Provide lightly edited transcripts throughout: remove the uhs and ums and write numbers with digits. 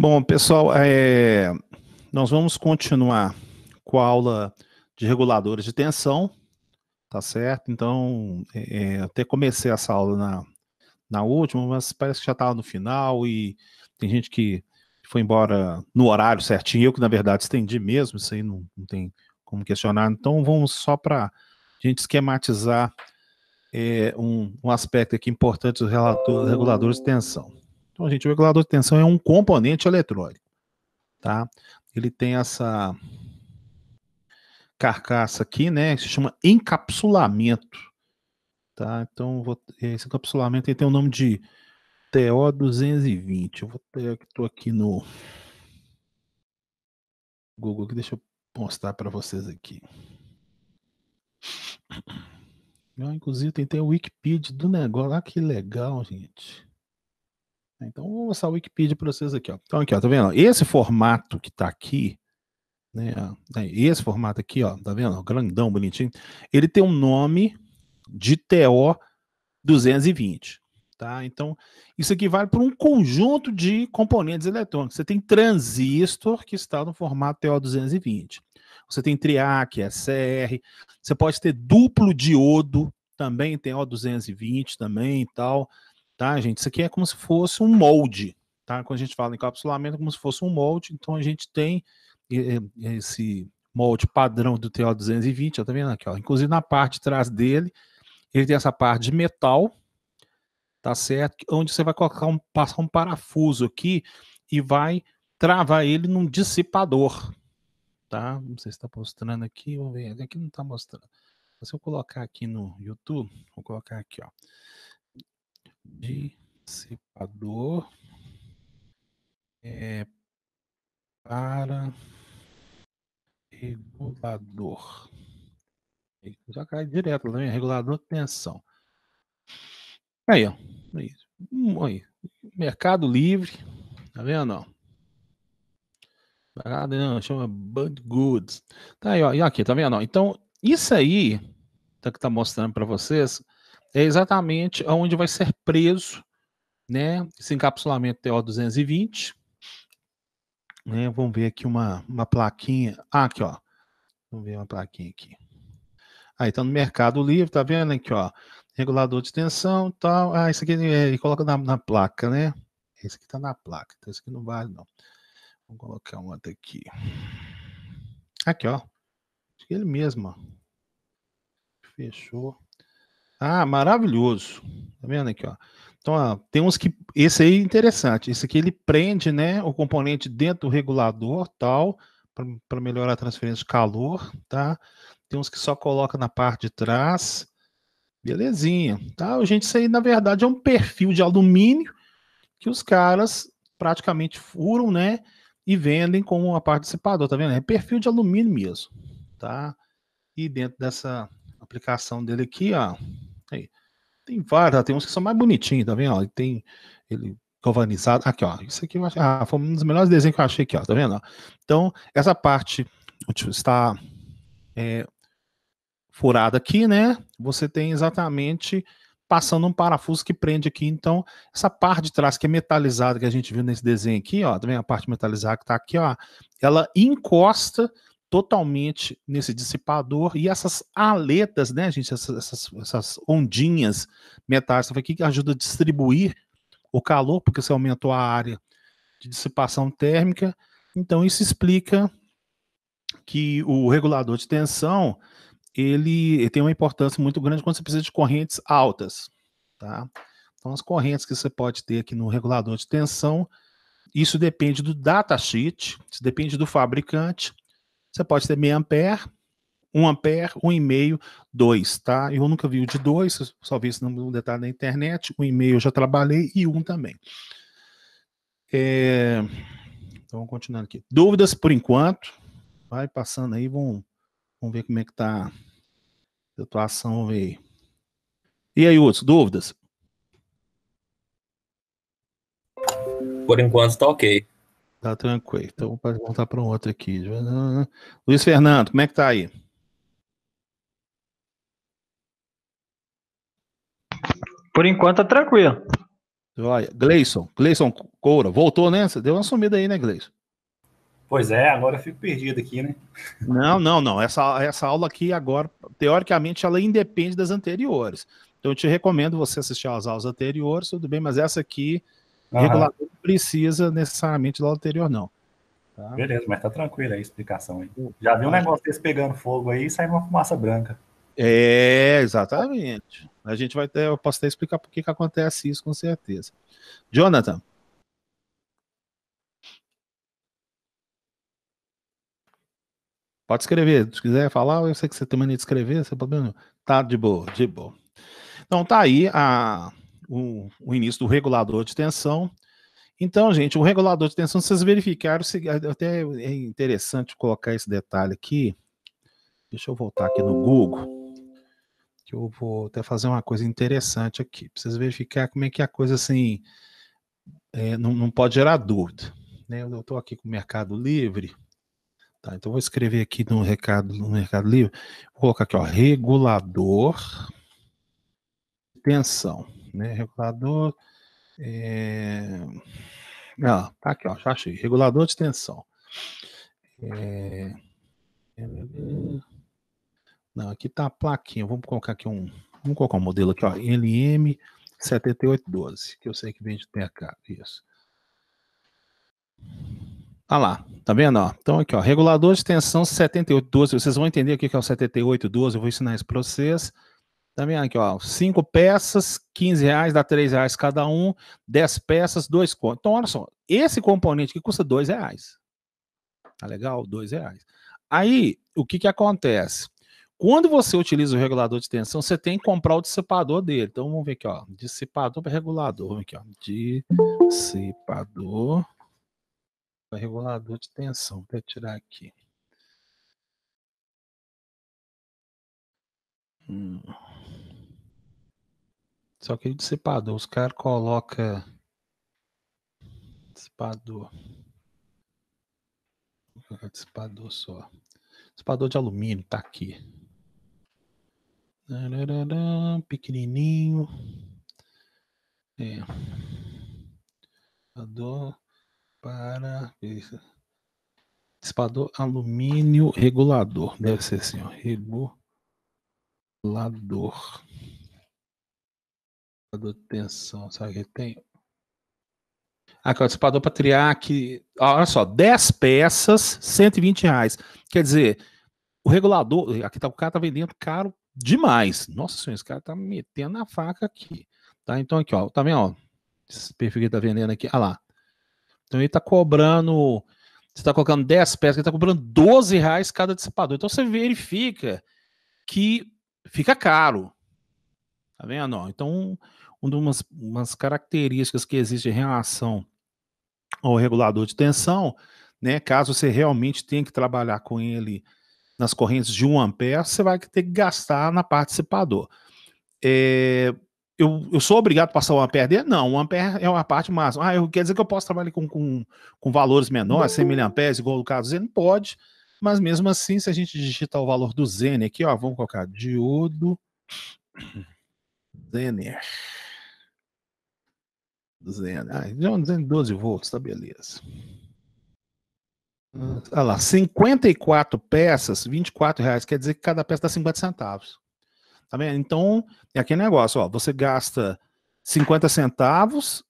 Bom, pessoal, nós vamos continuar com a aula de reguladores de tensão, tá certo? Então, até comecei essa aula na última, mas parece que já estava no final e tem gente que foi embora no horário certinho, eu que na verdade estendi mesmo, isso aí não tem como questionar. Então, vamos só para a gente esquematizar um aspecto aqui importante dos reguladores de tensão. Então, gente, o regulador de tensão é um componente eletrônico, tá? Ele tem essa carcaça aqui, né, que se chama encapsulamento, tá? Então, esse encapsulamento tem o nome de TO220. Eu estou aqui no Google, deixa eu mostrar para vocês aqui. Inclusive, tem o Wikipedia do negócio. Ah, que legal, gente. Então, vou mostrar o Wikipedia para vocês aqui, ó. Então, aqui, ó, tá vendo? Esse formato que tá aqui, né? Esse formato aqui, ó, tá vendo? Grandão, bonitinho. Ele tem um nome de TO220, tá? Então, isso aqui vale para um conjunto de componentes eletrônicos. Você tem transistor que está no formato TO220. Você tem triac, SR. Você pode ter duplo diodo, também tem TO220 também e tal, tá, gente? Isso aqui é como se fosse um molde, tá? Quando a gente fala em encapsulamento, é como se fosse um molde. Então, a gente tem esse molde padrão do TO220, ó, tá vendo aqui, ó? Inclusive na parte de trás dele, ele tem essa parte de metal, tá certo? Onde você vai colocar passar um parafuso aqui e vai travar ele num dissipador, tá? Não sei se está mostrando aqui, vamos ver, aqui não está mostrando. Se eu colocar aqui no YouTube, vou colocar aqui, ó, dissipador para regulador. Já cai direto, né? Regulador de tensão. Aí, ó. Aí. Mercado Livre, tá vendo, ó? Não, chama Bud Goods. Tá aí, ó. E aqui, tá vendo? Então, isso aí que tá mostrando para vocês é exatamente onde vai ser preso, né? Esse encapsulamento TO220. Né? Vamos ver aqui uma plaquinha. Ah, aqui, ó. Vamos ver uma plaquinha aqui. Aí tá no Mercado Livre, tá vendo aqui, ó? Regulador de tensão, tal. Ah, isso aqui ele coloca na placa, né? Esse aqui tá na placa. Então, esse aqui não vale, não. Vamos colocar um outro aqui. Aqui, ó. Acho que ele mesmo, ó. Fechou. Ah, maravilhoso. Tá vendo aqui, ó? Então, ó, tem uns que. Esse aí é interessante. Esse aqui ele prende, né, o componente dentro do regulador, tal, para melhorar a transferência de calor, tá? Tem uns que só coloca na parte de trás. Belezinha, tá? Gente, isso aí na verdade é um perfil de alumínio que os caras praticamente furam, né, e vendem como uma parte dissipador, tá vendo? É perfil de alumínio mesmo, tá? E dentro dessa aplicação dele aqui, ó, aí, tem vários, tem uns que são mais bonitinhos, tá vendo? Tem ele galvanizado. Aqui, ó. Isso aqui foi um dos melhores desenhos que eu achei aqui, ó. Tá vendo? Então, essa parte está furada aqui, né? Você tem exatamente passando um parafuso que prende aqui. Então, essa parte de trás que é metalizada que a gente viu nesse desenho aqui, ó, também a parte metalizada que tá aqui, ó, ela encosta totalmente nesse dissipador e essas aletas, né, gente, essas ondinhas metálicas aqui que ajudam a distribuir o calor, porque você aumentou a área de dissipação térmica. Então, isso explica que o regulador de tensão ele tem uma importância muito grande quando você precisa de correntes altas, tá? Então, as correntes que você pode ter aqui no regulador de tensão, isso depende do datasheet, isso depende do fabricante. Você pode ter meio ampere, 1 ampere, 1,5, 2, tá? Eu nunca vi o de 2, só vi isso no detalhe na internet. 1,5 eu já trabalhei e 1 também. Então, vamos continuando aqui. Dúvidas por enquanto? Vai passando aí, vamos ver como é que tá a situação, vamos ver aí. E aí, Hudson, dúvidas? Por enquanto tá ok. Tá tranquilo. Então, vou voltar para um outro aqui. Luiz Fernando, como é que tá aí? Por enquanto tá tranquilo. Olha, Gleison Coura, voltou, né? Você deu uma sumida aí, né, Gleison? Pois é, agora eu fico perdido aqui, né? Não. Essa aula aqui agora, teoricamente, ela independe das anteriores. Então, eu te recomendo você assistir às aulas anteriores, tudo bem, mas essa aqui, regulador, não precisa necessariamente da aula anterior, não. Tá? Beleza, mas tá tranquilo aí a explicação aí. Já vi um negócio desse pegando fogo aí e saindo uma fumaça branca. Exatamente. Eu posso até explicar por que acontece isso, com certeza. Jonathan. Pode escrever, se quiser falar, eu sei que você tem mania de escrever, você pode... Tá de boa, de boa. Então tá aí o início do regulador de tensão. Então, gente, o regulador de tensão, vocês verificaram, até é interessante colocar esse detalhe aqui. Deixa eu voltar aqui no Google, que eu vou até fazer uma coisa interessante aqui, para vocês verificar como é que a coisa assim, não pode gerar dúvida. Né? Eu estou aqui com o Mercado Livre, tá? Então vou escrever aqui no Mercado Livre, vou colocar aqui, ó, regulador de tensão, né? Regulador, tá aqui, ó, já achei, regulador de tensão. Não, aqui tá a plaquinha, vamos colocar aqui um modelo aqui, ó, LM7812, que eu sei que vem de mercado, isso. Olha lá, tá vendo, ó? Então aqui, ó, regulador de tensão 7812, vocês vão entender o que é o 7812, eu vou ensinar isso para vocês. Tá vendo aqui, ó, 5 peças, R$15, dá R$3 cada um, 10 peças, 2 contos. Então, olha só, esse componente aqui custa R$2. Tá legal? R$2. Aí, o que acontece? Quando você utiliza o regulador de tensão, você tem que comprar o dissipador dele. Então, vamos ver aqui, ó, dissipador para regulador. Vamos aqui, ó, dissipador para regulador de tensão. Vou tirar aqui. Só que o dissipador, os caras colocam dissipador. Vou colocar dissipador só. Dissipador de alumínio, tá aqui. Pequenininho. Dissipador para... Dissipador alumínio regulador. Deve ser assim, ó. Regulador. Dissipador de tensão. Sabe o que tem? Aqui, ó, dissipador para triar aqui. Olha só, 10 peças, R$120. Quer dizer, o regulador, aqui tá, o cara tá vendendo caro demais. Nossa senhora, esse cara tá metendo a faca aqui. Tá? Então aqui, ó, tá vendo, ó? Esse perfil que ele tá vendendo aqui, olha lá. Então ele tá cobrando, você tá colocando 10 peças, ele tá cobrando R$12 cada dissipador. Então você verifica que fica caro. Tá vendo? Ó? Então, umas características que existem em relação ao regulador de tensão, né? Caso você realmente tenha que trabalhar com ele nas correntes de 1 ampere, você vai ter que gastar na parte dissipador. Eu sou obrigado a passar 1 ampere dele? Não, 1 ampere é uma parte máxima. Quer dizer que eu posso trabalhar com valores menores, 100 miliamperes, igual o caso do Zen? Pode, mas mesmo assim, se a gente digitar o valor do Zen aqui, ó, vamos colocar diodo Zener. Zen 12 volts, tá beleza. Olha lá, 54 peças, R$24, quer dizer que cada peça dá 50 centavos. Tá vendo? Então, é aquele negócio, ó, você gasta 50 centavos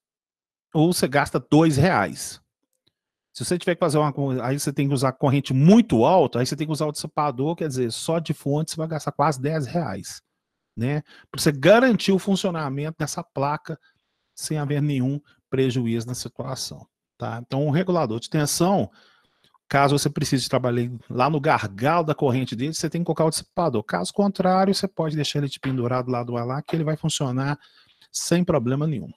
ou você gasta R$2. Se você tiver que fazer uma coisa, aí você tem que usar corrente muito alta, aí você tem que usar o dissipador, quer dizer, só de fonte você vai gastar quase R$10, né? Para você garantir o funcionamento dessa placa sem haver nenhum prejuízo na situação, tá? Então, o regulador de tensão, caso você precise trabalhar lá no gargalo da corrente dele, você tem que colocar o dissipador. Caso contrário, você pode deixar ele pendurado lá do lá, que ele vai funcionar sem problema nenhum.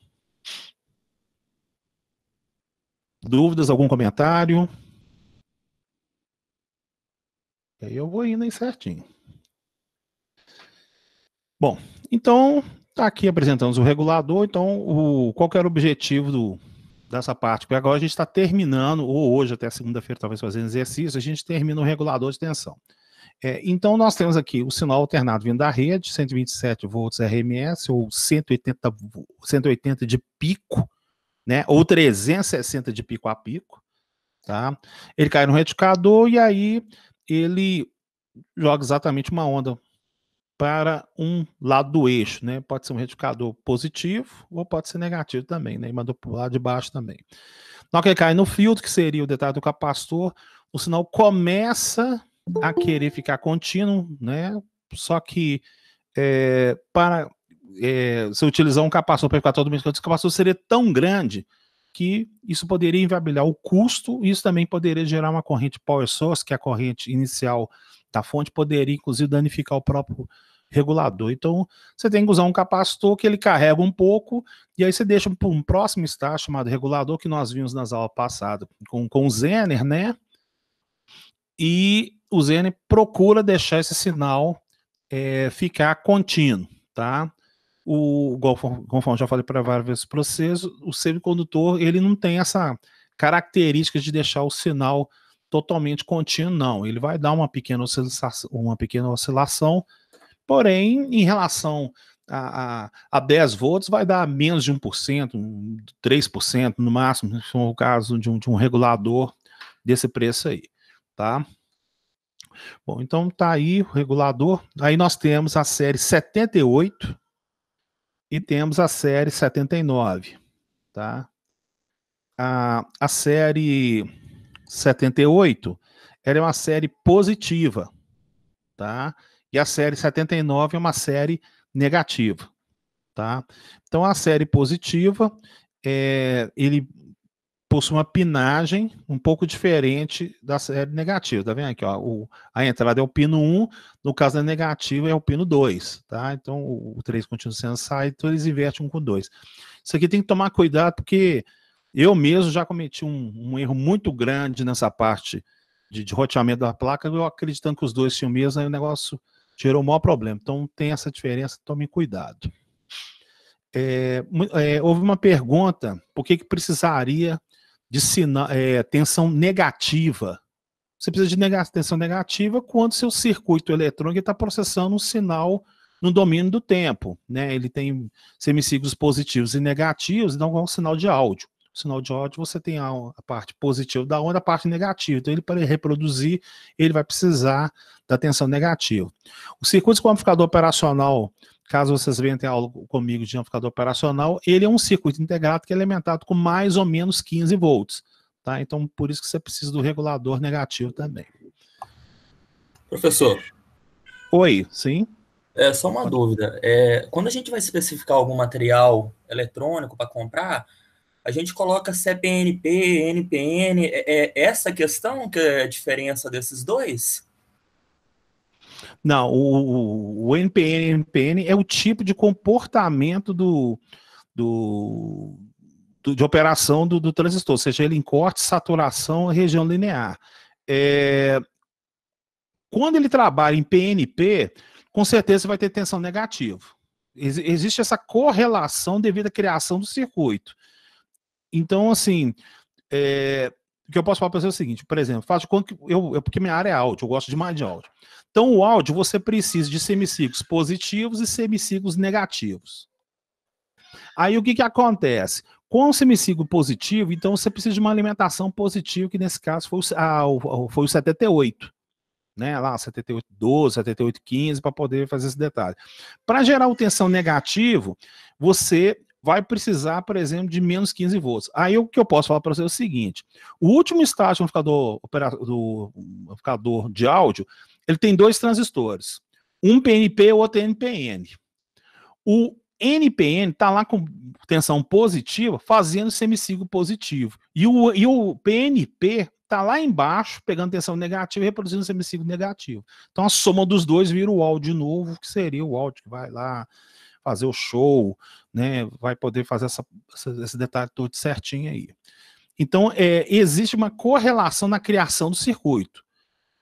Dúvidas, algum comentário? E aí eu vou indo aí certinho. Bom, então, tá aqui apresentando o regulador. Então, qual que era o objetivo dessa parte? Porque agora a gente está terminando, ou hoje até segunda-feira, talvez fazendo exercício, a gente termina o regulador de tensão. Então, nós temos aqui o sinal alternado vindo da rede, 127 volts RMS, ou 180 de pico, né? Ou 360 de pico a pico, tá? Ele cai no retificador e aí ele joga exatamente uma onda para um lado do eixo, né? Pode ser um retificador positivo ou pode ser negativo também, né? E mandou para o lado de baixo também. Na hora que ele cai no filtro, que seria o detalhe do capacitor, o sinal começa a querer ficar contínuo, né? Só que para se utilizar um capacitor para ficar todo mundo, esse capacitor seria tão grande que isso poderia inviabilizar o custo, e isso também poderia gerar uma corrente power source, que é a corrente inicial da fonte, poderia inclusive danificar o próprio regulador. Então, você tem que usar um capacitor que ele carrega um pouco, e aí você deixa para um próximo estágio chamado regulador, que nós vimos nas aulas passadas com o Zener, né? E o Zener procura deixar esse sinal ficar contínuo, tá? Conforme já falei para várias vezes para vocês, o semicondutor ele não tem essa característica de deixar o sinal totalmente contínuo, não. Ele vai dar uma pequena oscilação, porém, em relação a 10 volts, vai dar menos de 1%, 3% no máximo, se for o caso de um regulador desse preço aí, tá? Bom, então tá aí o regulador. Aí nós temos a série 78 e temos a série 79, tá? A série 78, ela é uma série positiva, tá? E a série 79 é uma série negativa, tá? Então a série positiva, ele possui uma pinagem um pouco diferente da série negativa, tá vendo aqui, ó, a entrada é o pino 1, no caso da negativa é o pino 2, tá? Então o 3 continua sendo saído, então eles invertem um com 2. Isso aqui tem que tomar cuidado, porque eu mesmo já cometi um erro muito grande nessa parte de roteamento da placa, eu acreditando que os dois tinham mesmo, aí o negócio gerou o maior problema. Então tem essa diferença, tome cuidado. Houve uma pergunta, por que precisaria de tensão negativa? Você precisa de tensão negativa quando seu circuito eletrônico está processando um sinal no domínio do tempo, né? Ele tem semiciclos positivos e negativos, então é um sinal de áudio. O sinal de áudio, você tem a parte positiva da onda, a parte negativa. Então, ele para reproduzir, ele vai precisar da tensão negativa. O circuito com amplificador operacional, caso vocês venham ter aula comigo de amplificador operacional, ele é um circuito integrado que é alimentado com mais ou menos 15 volts. Tá? Então, por isso que você precisa do regulador negativo também. Professor. Oi, sim? Só uma dúvida. Quando a gente vai especificar algum material eletrônico para comprar, a gente coloca CPNP, NPN, essa questão que é a diferença desses dois? Não, o NPN, NPN é o tipo de comportamento de operação do transistor, seja ele em corte, saturação, região linear. Quando ele trabalha em PNP, com certeza vai ter tensão negativa. Existe essa correlação devido à criação do circuito. Então, assim, o que eu posso falar para você é o seguinte, por exemplo, faço de conta que porque minha área é áudio, eu gosto demais de áudio. Então, o áudio, você precisa de semiciclos positivos e semiciclos negativos. Aí, o que acontece? Com o semiciclo positivo, então, você precisa de uma alimentação positiva, que nesse caso foi o 78. Né, lá 7812, 7815, para poder fazer esse detalhe. Para gerar o tensão negativo, você vai precisar, por exemplo, de menos 15 volts. Aí o que eu posso falar para você é o seguinte: o último estágio do amplificador de áudio, ele tem dois transistores, um PNP e outro NPN. O NPN está lá com tensão positiva, fazendo semiciclo positivo. E o PNP está lá embaixo, pegando tensão negativa e reproduzindo semiciclo negativo. Então a soma dos dois vira o áudio novo, que seria o áudio que vai lá fazer o show, né? Vai poder fazer esse detalhe todo certinho aí. Então existe uma correlação na criação do circuito.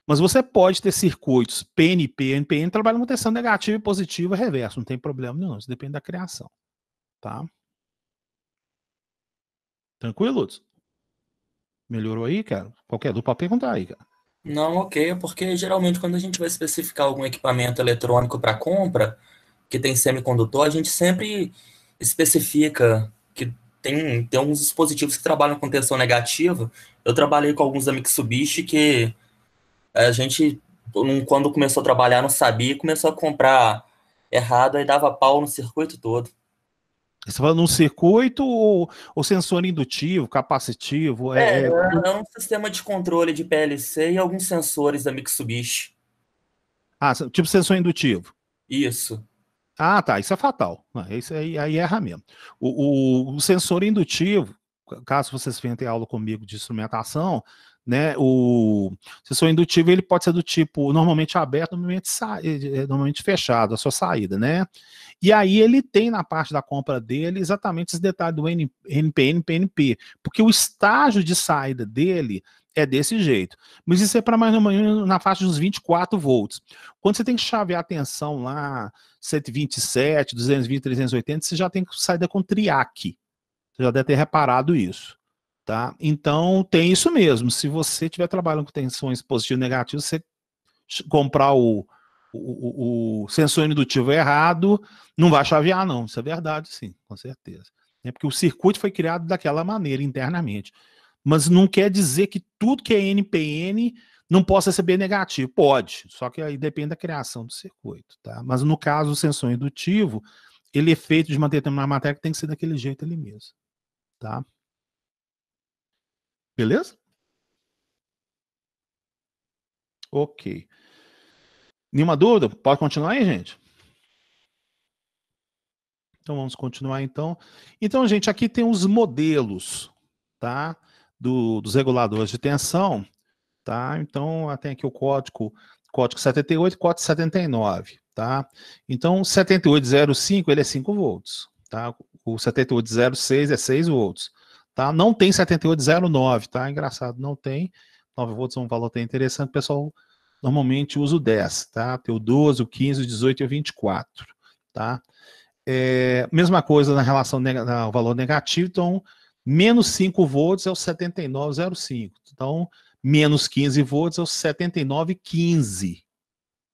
Mas você pode ter circuitos PNP, NPN, trabalhando com tensão negativa e positiva reverso, não tem problema nenhum, isso depende da criação, tá? Tranquilo, Lutz? Melhorou aí, cara? Qualquer dúvida pode perguntar aí, cara. Não, ok, porque geralmente quando a gente vai especificar algum equipamento eletrônico para compra, que tem semicondutor, a gente sempre especifica que tem uns dispositivos que trabalham com tensão negativa. Eu trabalhei com alguns da Mitsubishi que a gente, quando começou a trabalhar, não sabia, começou a comprar errado, aí dava pau no circuito todo. Você fala num circuito ou sensor indutivo, capacitivo? É um sistema de controle de PLC e alguns sensores da Mitsubishi. Tipo sensor indutivo. Isso. Ah, tá, isso é fatal. Isso aí erra mesmo. O sensor indutivo, caso vocês venham ter aula comigo de instrumentação, né, o sensor indutivo ele pode ser do tipo normalmente aberto, normalmente fechado, a sua saída, né? E aí ele tem na parte da compra dele exatamente esse detalhe do NPN, PNP, porque o estágio de saída dele é desse jeito. Mas isso é para mais ou menos na faixa dos 24 volts. Quando você tem que chavear a tensão lá, 127, 220, 380, você já tem saída com triac. Você já deve ter reparado isso. Tá? Então, tem isso mesmo. Se você estiver trabalhando com tensões positivas e negativas, você comprar o sensor indutivo errado, não vai chavear, não. Isso é verdade, sim, com certeza. É porque o circuito foi criado daquela maneira, internamente. Mas não quer dizer que tudo que é NPN não possa receber negativo. Pode, só que aí depende da criação do circuito, tá? Mas no caso, o sensor indutivo, ele é feito de uma determinada matéria que tem que ser daquele jeito ali mesmo, tá? Beleza? Ok. Nenhuma dúvida? Pode continuar aí, gente? Então vamos continuar então. Então, gente, aqui tem os modelos, tá? Dos reguladores de tensão, tá? Então, tem aqui o código 78 e código 79, tá? Então, o 7805, ele é 5 volts, tá? O 7806 é 6 volts, tá? Não tem 7809, tá? Engraçado, não tem. 9 volts é um valor até interessante, o pessoal normalmente usa o 10, tá? Tem o 12, o 15, o 18 e o 24, tá? Mesma coisa na relação ao valor negativo, então, menos 5 volts é o 7905. Então, menos 15 volts é o 7915,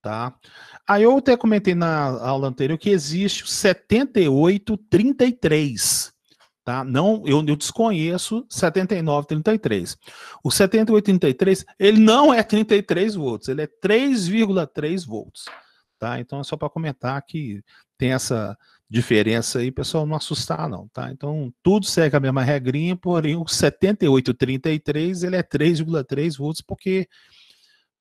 tá? Aí eu até comentei na aula anterior que existe o 7833, tá? Não, eu desconheço 7933. O 7833, ele não é 33 volts, ele é 3,3 volts, tá? Então é só para comentar que tem essa diferença aí, pessoal, não assustar não, tá? Então tudo segue a mesma regrinha, porém o 7833 ele é 3,3 volts porque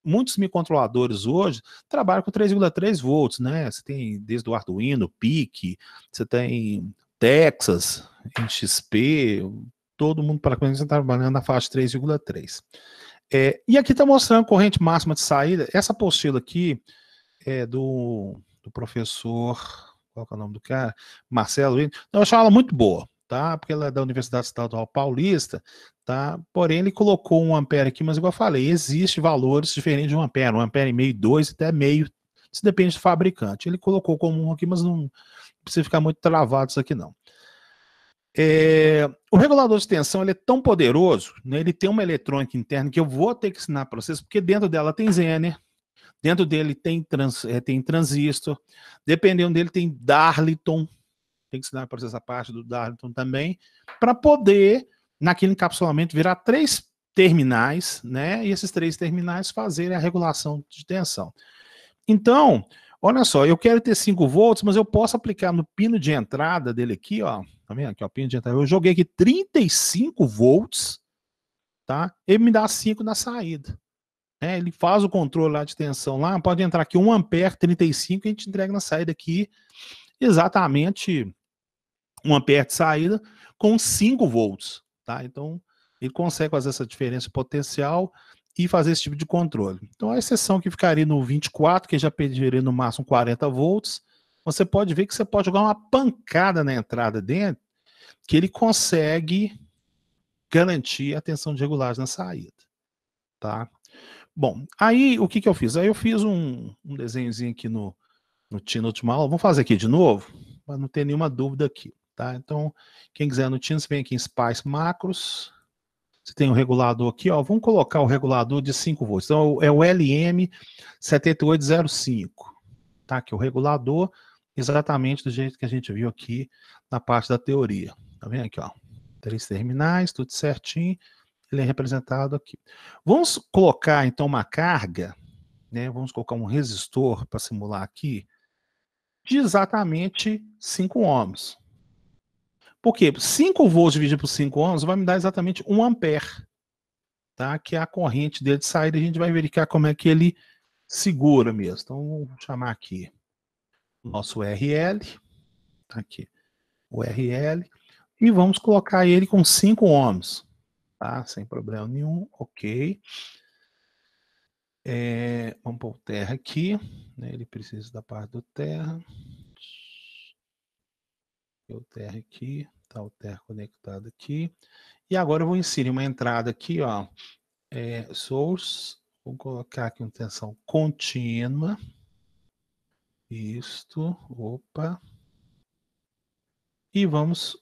muitos microcontroladores hoje trabalham com 3,3 volts, né? Você tem desde o Arduino, PIC, você tem Texas, XP, todo mundo para está trabalhando na faixa 3,3. E aqui está mostrando corrente máxima de saída. Essa apostila aqui é do professor, qual é o nome do cara? Marcelo. Eu acho ela muito boa, tá? Porque ela é da Universidade Estadual Paulista, tá? Porém, ele colocou 1 ampere aqui, mas igual eu falei, existe valores diferentes de 1 ampere e meio, 2 até meio, isso depende do fabricante. Ele colocou como 1 aqui, mas não precisa ficar muito travado isso aqui não. O regulador de tensão ele é tão poderoso, né, ele tem uma eletrônica interna que eu vou ter que ensinar para vocês, porque dentro dela tem Zener, dentro dele tem transistor, dependendo dele tem Darlington, tem que ensinar para vocês a parte do Darlington também, para poder, naquele encapsulamento, virar 3 terminais, né? E esses 3 terminais fazerem a regulação de tensão. Então, olha só, eu quero ter 5 volts, mas eu posso aplicar no pino de entrada dele aqui, ó. Tá vendo aqui, ó, pino de entrada. Eu joguei aqui 35 volts, tá? Ele me dá 5 na saída. Ele faz o controle lá de tensão lá, pode entrar aqui 1 ampere, 35, e a gente entrega na saída aqui exatamente 1 ampere de saída com 5 volts, tá? Então, ele consegue fazer essa diferença potencial e fazer esse tipo de controle. Então, a exceção que ficaria no 24, que já pediria no máximo 40 volts, você pode ver que você pode jogar uma pancada na entrada dentro, que ele consegue garantir a tensão de regulagem na saída, tá? Bom, aí o que eu fiz? Aí eu fiz um desenhozinho aqui no Tino na última aula. Vamos fazer aqui de novo, para não ter nenhuma dúvida aqui, tá? Então, quem quiser no Tino, você vem aqui em Spice Macros, Você tem o regulador aqui, ó. Vamos colocar o regulador de 5 volts. Então, é o LM7805. Tá? Que é o regulador exatamente do jeito que a gente viu aqui na parte da teoria. Tá vendo aqui, ó? 3 terminais, tudo certinho. Ele é representado aqui. Vamos colocar, então, uma carga, né? Vamos colocar um resistor para simular aqui, de exatamente 5 ohms. Por quê? 5 volts dividido por 5 ohms vai me dar exatamente 1 ampere, tá? Que é a corrente dele de saída. A gente vai verificar como é que ele segura mesmo. Então, vamos chamar aqui o nosso URL, tá aqui, o URL, e vamos colocar ele com 5 ohms, tá? Sem problema nenhum, ok. Vamos pôr o terra aqui, né? Ele precisa da parte do terra. O terra aqui, tá o terra conectado aqui. E agora eu vou inserir uma entrada aqui, ó, source, vou colocar aqui uma tensão contínua. Isto, opa. E vamos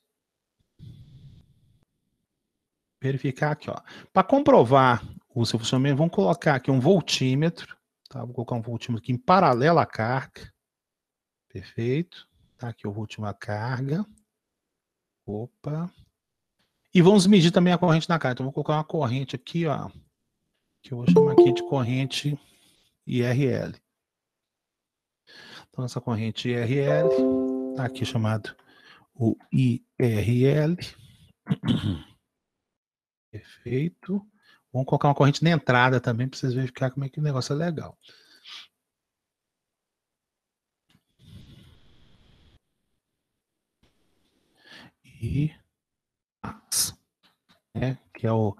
verificar aqui, ó. Para comprovar o seu funcionamento, vamos colocar aqui um voltímetro, tá? Vou colocar um voltímetro aqui em paralelo à carga. Perfeito. Tá aqui o voltímetro à carga. Opa. E vamos medir também a corrente na carga. Então, vou colocar uma corrente aqui, ó, que eu vou chamar aqui de corrente IRL. Então, essa corrente IRL, tá aqui chamado o IRL. Perfeito. Vamos colocar uma corrente na entrada também, para vocês verificar como é que o negócio é legal. E que é o...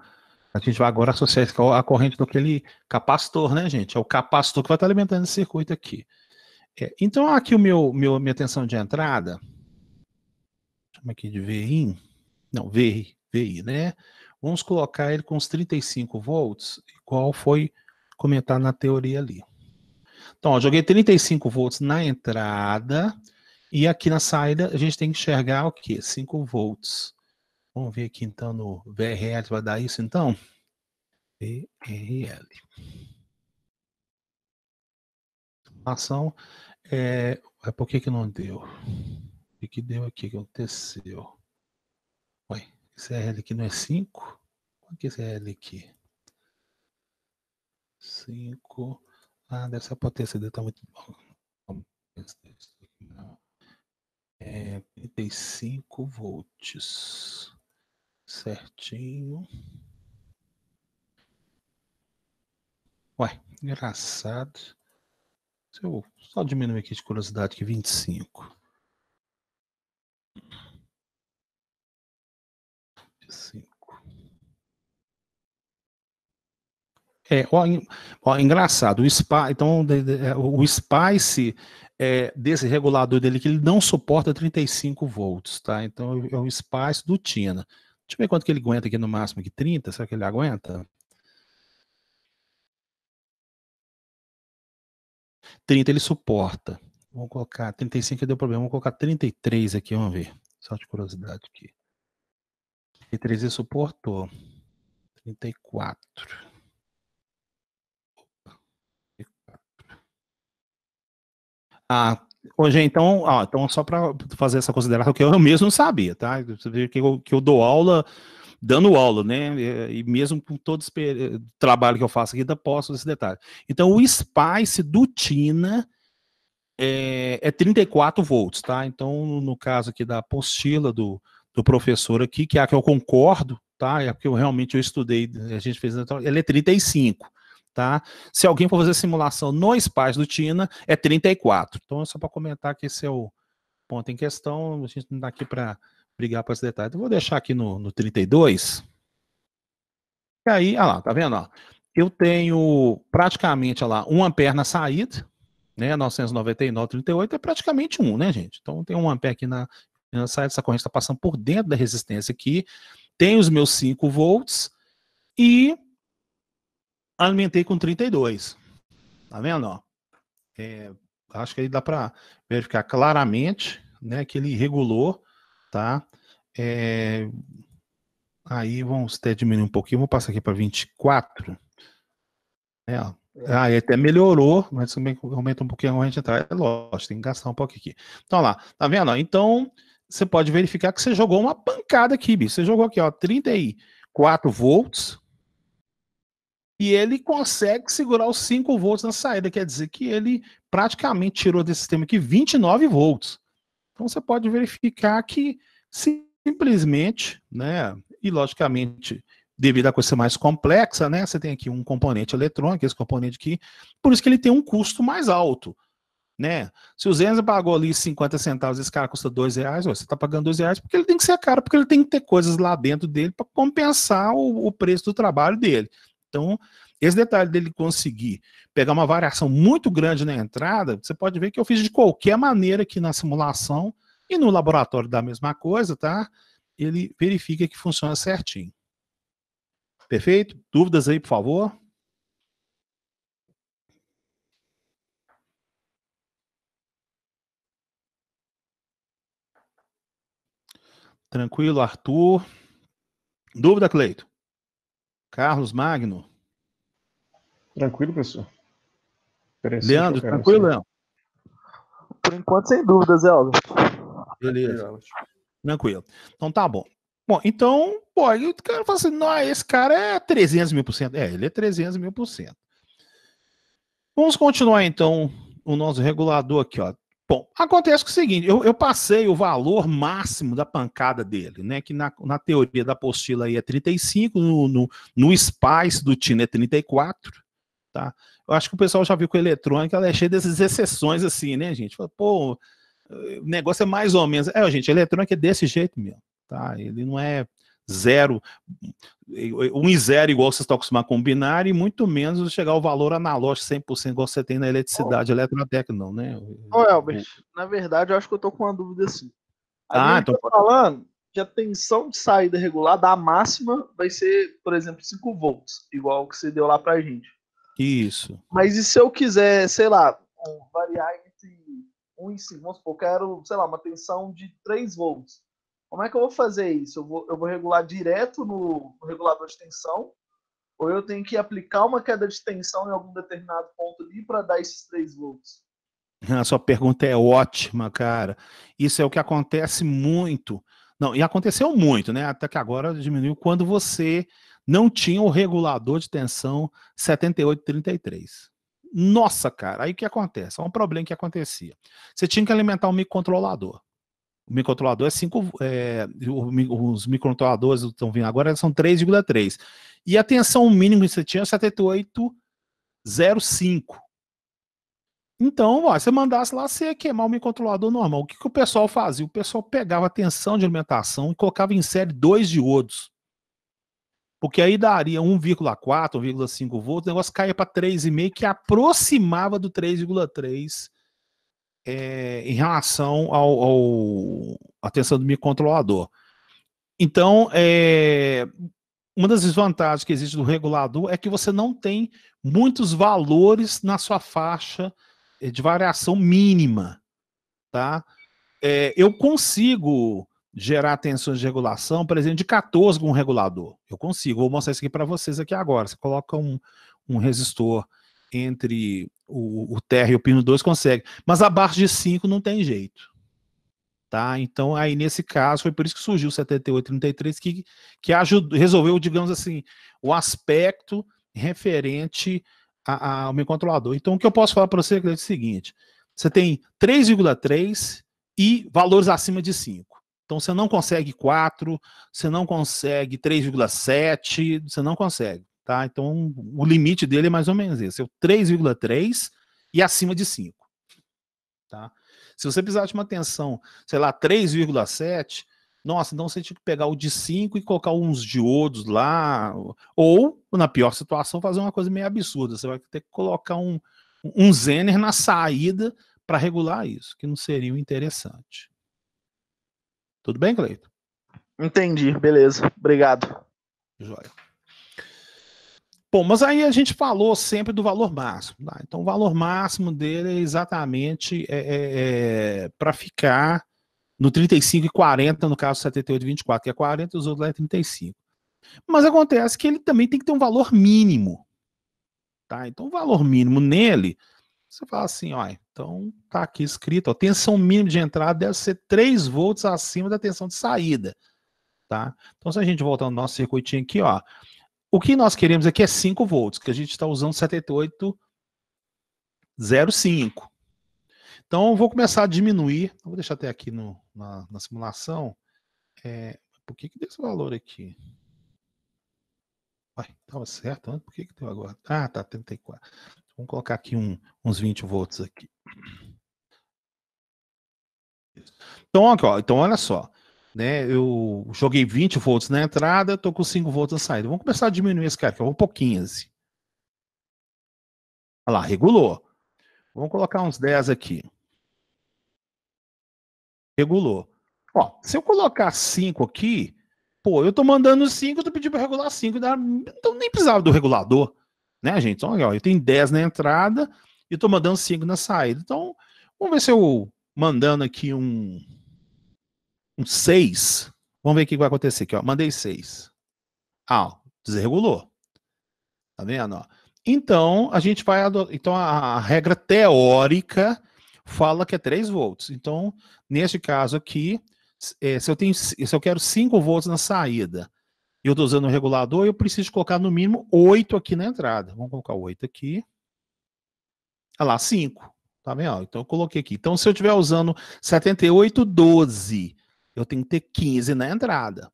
A gente vai agora associar isso à corrente daquele capacitor, né, gente? É o capacitor que vai estar alimentando esse circuito aqui. Então, aqui minha tensão de entrada, chama aqui de VI, não, VI, né? Vamos colocar ele com os 35 volts, igual foi comentado na teoria ali. Então, ó, joguei 35 volts na entrada, e aqui na saída a gente tem que enxergar o quê? 5 volts. Vamos ver aqui então no VRL, vai dar isso então? VRL. Ação, por que não deu? O que deu aqui, o que aconteceu? Ué, esse RL aqui não é 5? Qual que é esse RL aqui? 5. Ah, deve ser a potência dele, tá muito bom. 35 volts. Certinho. Ué, engraçado. Se eu só diminuir aqui de curiosidade, que 25. 25. Engraçado, então o Spice desse regulador dele que ele não suporta 35 volts, tá? Então é o Spice do Tina. Deixa eu ver quanto que ele aguenta aqui no máximo, aqui 30, será que ele aguenta? 30 ele suporta. Vamos colocar 35 deu problema, vamos colocar 33 aqui, vamos ver. Só de curiosidade aqui. 33 ele suportou. 34. Hoje então, então só para fazer essa consideração que eu mesmo não sabia, tá? Você vê que eu dou aula, dando aula, né? E mesmo com todo esse trabalho que eu faço aqui, ainda posso esse detalhe. Então, o Spice do Tina é 34 volts, tá? Então, no caso aqui da apostila do professor aqui, que é a que eu concordo, tá? É porque eu estudei, a gente fez, ele é 35. Tá? Se alguém for fazer simulação no Spice do Tina, é 34. Então é só para comentar que esse é o ponto em questão. A gente não está aqui para brigar por esse detalhe. Então, vou deixar aqui no 32. E aí, olha lá, tá vendo? Ó? Eu tenho praticamente, olha lá, 1 ampere na saída, né? 999,38 é praticamente 1, né, gente? Então tem 1 ampere aqui na saída, essa corrente está passando por dentro da resistência aqui. Tem os meus 5 volts e alimentei com 32. Tá vendo? Ó? Acho que aí dá para verificar claramente, né, que ele regulou, tá? Aí vamos até diminuir um pouquinho, vou passar aqui para 24. Ó. Aí até melhorou, mas também aumenta um pouquinho a gente entrar. É lógico, tem que gastar um pouco aqui. Então, lá, tá vendo? Então, você pode verificar que você jogou uma pancada aqui, bicho. Você jogou aqui, ó, 34 volts, e ele consegue segurar os 5 volts na saída. Quer dizer que ele praticamente tirou desse sistema aqui 29 volts. Então, você pode verificar que simplesmente, né, e logicamente, devido à coisa ser mais complexa, né, você tem aqui um componente eletrônico, esse componente aqui, por isso que ele tem um custo mais alto, né? Se o Zenza pagou ali 50 centavos, esse cara custa R$2, você está pagando R$2 porque ele tem que ser caro, porque ele tem que ter coisas lá dentro dele para compensar o preço do trabalho dele. Então, esse detalhe dele conseguir pegar uma variação muito grande na entrada, você pode ver que eu fiz de qualquer maneira aqui na simulação e no laboratório da mesma coisa, tá? Ele verifica que funciona certinho. Perfeito? Dúvidas aí, por favor? Tranquilo, Arthur? Dúvida, Cleito? Carlos Magno? Tranquilo, professor. Leandro, tranquilo, Leandro? Por enquanto, sem dúvidas, Elber. Beleza. Tranquilo. Então tá bom. Bom, então, pô, aí o cara fala assim, não, esse cara é 300.000%. É, ele é 300.000%. Vamos continuar, então, o nosso regulador aqui, ó. Bom, acontece que é o seguinte, eu passei o valor máximo da pancada dele, né, que na teoria da apostila aí é 35, no SPICE do TINA é 34, tá? Eu acho que o pessoal já viu que o eletrônico ela é cheia dessas exceções assim, né, gente? Pô, o negócio é mais ou menos... gente, eletrônico é desse jeito mesmo, tá? Ele não é 0, 1 e 0 igual vocês estão acostumados a combinar, e muito menos chegar ao valor analógico 100% igual você tem na eletricidade, eletrotécnica, não, né? Ô, Elber, na verdade, eu acho que eu tô com uma dúvida assim. Então tá falando que a tensão de saída regular da máxima vai ser, por exemplo, 5 volts, igual que você deu lá pra gente. Isso. Mas e se eu quiser, sei lá, variar entre 1 e 5, vamos supor, eu quero, sei lá, uma tensão de 3 volts. Como é que eu vou fazer isso? Eu vou regular direto no regulador de tensão, ou eu tenho que aplicar uma queda de tensão em algum determinado ponto ali para dar esses 3 volts? A sua pergunta é ótima, cara. Isso é o que acontece muito. Não, e aconteceu muito, né? Até que agora diminuiu quando você não tinha o regulador de tensão 7833. Nossa, cara, aí o que acontece? É um problema que acontecia. Você tinha que alimentar um microcontrolador. O microcontrolador é 5. Os microcontroladores que estão vindo agora são 3,3. E a tensão mínima que você tinha é 7805. Então, você mandasse lá, você ia queimar o microcontrolador normal. O que o pessoal fazia? O pessoal pegava a tensão de alimentação e colocava em série 2 diodos. Porque aí daria 1,4, 1,5 volts, o negócio caía para 3,5, que aproximava do 3,3 em relação à tensão do microcontrolador. Então, uma das desvantagens que existe do regulador é que você não tem muitos valores na sua faixa de variação mínima, tá? Eu consigo gerar tensões de regulação, por exemplo, de 14 com um regulador. Eu consigo, vou mostrar isso aqui para vocês aqui agora. Você coloca um resistor entre o TR e o pino 2, consegue. Mas abaixo de 5 não tem jeito. Tá? Então, aí nesse caso, foi por isso que surgiu o 7833, que resolveu, digamos assim, o aspecto referente ao microcontrolador. Então, o que eu posso falar para você é o seguinte: você tem 3,3 e valores acima de 5. Então, você não consegue 4, você não consegue 3,7, você não consegue. Tá? Então, o limite dele é mais ou menos esse: é o 3,3 e acima de 5. Tá? Se você precisar de uma tensão, sei lá, 3,7, nossa, então você tinha que pegar o de 5 e colocar uns diodos lá, ou, na pior situação, fazer uma coisa meio absurda. Você vai ter que colocar um Zener na saída para regular isso, que não seria o interessante. Tudo bem, Cleito? Entendi, beleza. Obrigado. Joia. Bom, mas aí a gente falou sempre do valor máximo. Tá? Então, o valor máximo dele é exatamente para ficar no 35 e 40, no caso 78 e 24, que é 40, os outros lá é 35. Mas acontece que ele também tem que ter um valor mínimo. Tá? Então, o valor mínimo nele, você fala assim, ó, então tá aqui escrito, ó, tensão mínima de entrada deve ser 3 volts acima da tensão de saída. Tá? Então, se a gente voltar no nosso circuitinho aqui, ó, o que nós queremos aqui é 5 volts, que a gente está usando 78,05. Então, eu vou começar a diminuir, eu vou deixar até aqui na simulação, por que deu esse valor aqui? Ué, estava certo, né? Por que deu agora? Ah, tá, 34. Vamos colocar aqui uns 20 volts aqui. Então, aqui, ó, então olha só, né? Eu joguei 20 volts na entrada, estou com 5 volts na saída. Vamos começar a diminuir esse cara aqui, eu vou pôr 15. Olha lá, regulou. Vamos colocar uns 10 aqui. Regulou. Ó, se eu colocar 5 aqui, pô, eu tô mandando 5, eu tô pedindo para regular 5, então nem precisava do regulador, né, gente? Então, ó, eu tenho 10 na entrada e tô mandando 5 na saída. Então, vamos ver se eu mandando aqui um 6. Vamos ver o que vai acontecer aqui, ó. Mandei 6. Ah, ó, desregulou. Tá vendo, ó? Então, a gente vai então a regra teórica fala que é 3 volts. Então, neste caso aqui, se eu quero 5 volts na saída e eu estou usando o regulador, eu preciso colocar no mínimo 8 aqui na entrada. Vamos colocar 8 aqui. Olha lá, 5. Tá vendo? Então, eu coloquei aqui. Então, se eu estiver usando 78,12, eu tenho que ter 15 na entrada.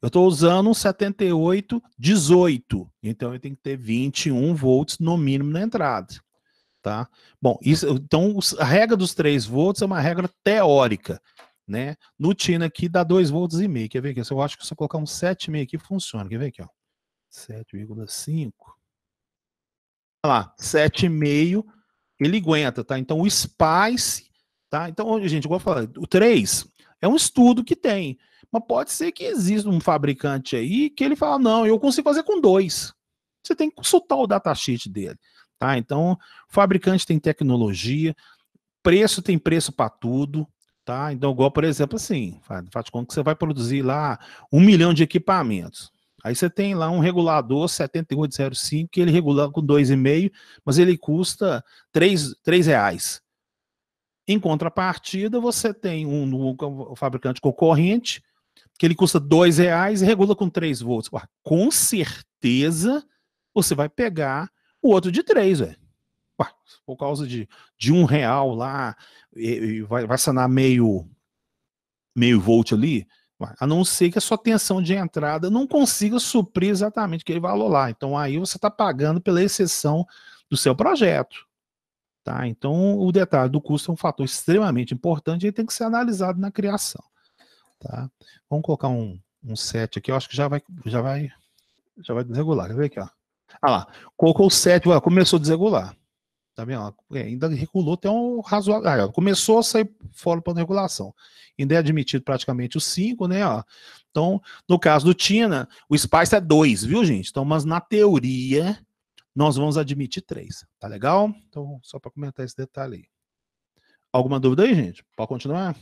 Eu estou usando um 78,18. Então, eu tenho que ter 21 volts no mínimo na entrada. Tá? Bom, então a regra dos 3 volts é uma regra teórica, né? No Tina aqui dá 2,5 volts. Quer ver aqui? Eu acho que se eu colocar um 7,5 aqui funciona. Quer ver aqui, ó? 7,5. Olha lá, 7,5 ele aguenta, tá? Então o SPICE, tá? Então, gente, igual eu falei, o 3 é um estudo que tem, mas pode ser que exista um fabricante aí que ele fala, não, eu consigo fazer com 2. Você tem que consultar o datasheet dele. Tá? Então, o fabricante tem tecnologia, preço tem preço para tudo, tá? Então, igual, por exemplo, assim, faz de conta que você vai produzir lá 1 milhão de equipamentos. Aí você tem lá um regulador 7805, que ele regula com 2,5, mas ele custa R$3. Em contrapartida, você tem um fabricante concorrente, que ele custa R$2 e regula com 3 volts. Com certeza, você vai pegar o outro de 3, velho. Por causa de R$1 lá, vai sanar meio volt ali, a não ser que a sua tensão de entrada não consiga suprir exatamente aquele valor lá. Então aí você está pagando pela exceção do seu projeto. Tá? Então o detalhe do custo é um fator extremamente importante e tem que ser analisado na criação. Tá? Vamos colocar um 7 aqui, eu acho que já vai desregular. Quer ver aqui, ó? Ah lá, colocou o 7, começou a desregular. Tá vendo? Ainda regulou até um razoável. Começou a sair fora do plano de regulação. Ainda é admitido praticamente os 5, né? Ó. Então, no caso do Tina, o SPICE é 2, viu, gente? Então, mas na teoria, nós vamos admitir 3. Tá legal? Então, só para comentar esse detalhe aí. Alguma dúvida aí, gente? Pode continuar?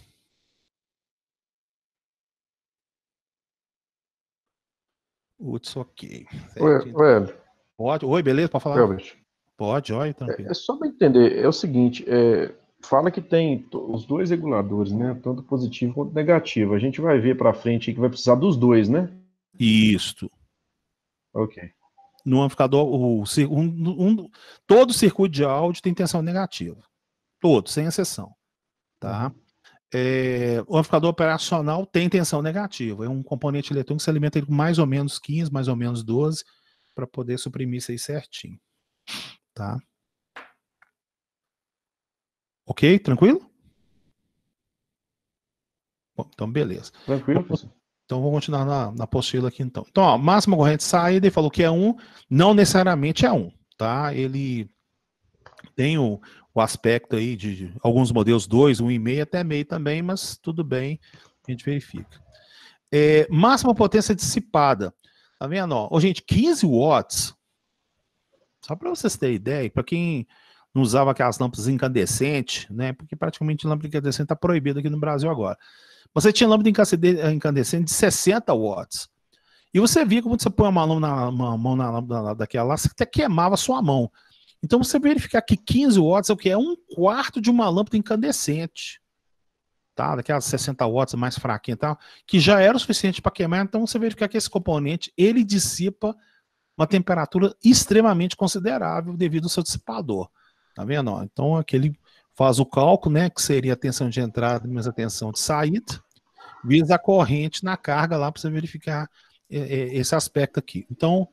Uts, ok. Oi, pode? Oi, beleza? Pode falar? Albert. Pode, olha, tranquilo. É só para entender, é o seguinte, fala que tem os 2 reguladores, né? Tanto positivo quanto negativo. A gente vai ver para frente que vai precisar dos 2, né? Isto. Ok. No amplificador, todo circuito de áudio tem tensão negativa. Todo, sem exceção. Tá? O amplificador operacional tem tensão negativa. É um componente eletrônico que se alimenta com mais ou menos 15, mais ou menos 12, para poder suprimir isso aí certinho. Tá? Ok? Tranquilo? Bom, então, beleza. Tranquilo, professor. Então, vou continuar na apostila aqui, então. Então, ó, máxima corrente de saída, ele falou que é 1, não necessariamente é 1, tá? Ele tem o aspecto aí de alguns modelos 2, 1,5, até meio também, mas tudo bem, a gente verifica. Máxima potência dissipada. Tá vendo? Ó, gente, 15 watts, só para vocês terem ideia, para quem não usava aquelas lâmpadas incandescentes, né? Porque praticamente lâmpada incandescente está proibida aqui no Brasil agora. Você tinha lâmpada incandescente de 60 watts. E você via como você põe uma mão na lâmpada daquela lá, você até queimava a sua mão. Então você verificar que 15 watts é o que? É um quarto de uma lâmpada incandescente. Tá? Daquelas 60 watts mais fraquinha e tal, que já era o suficiente para queimar. Então você verificar que esse componente, ele dissipa uma temperatura extremamente considerável devido ao seu dissipador. Tá vendo? Ó, então aqui ele faz o cálculo, né, que seria a tensão de entrada menos a tensão de saída, vezes a corrente na carga lá para você verificar esse aspecto aqui. Então,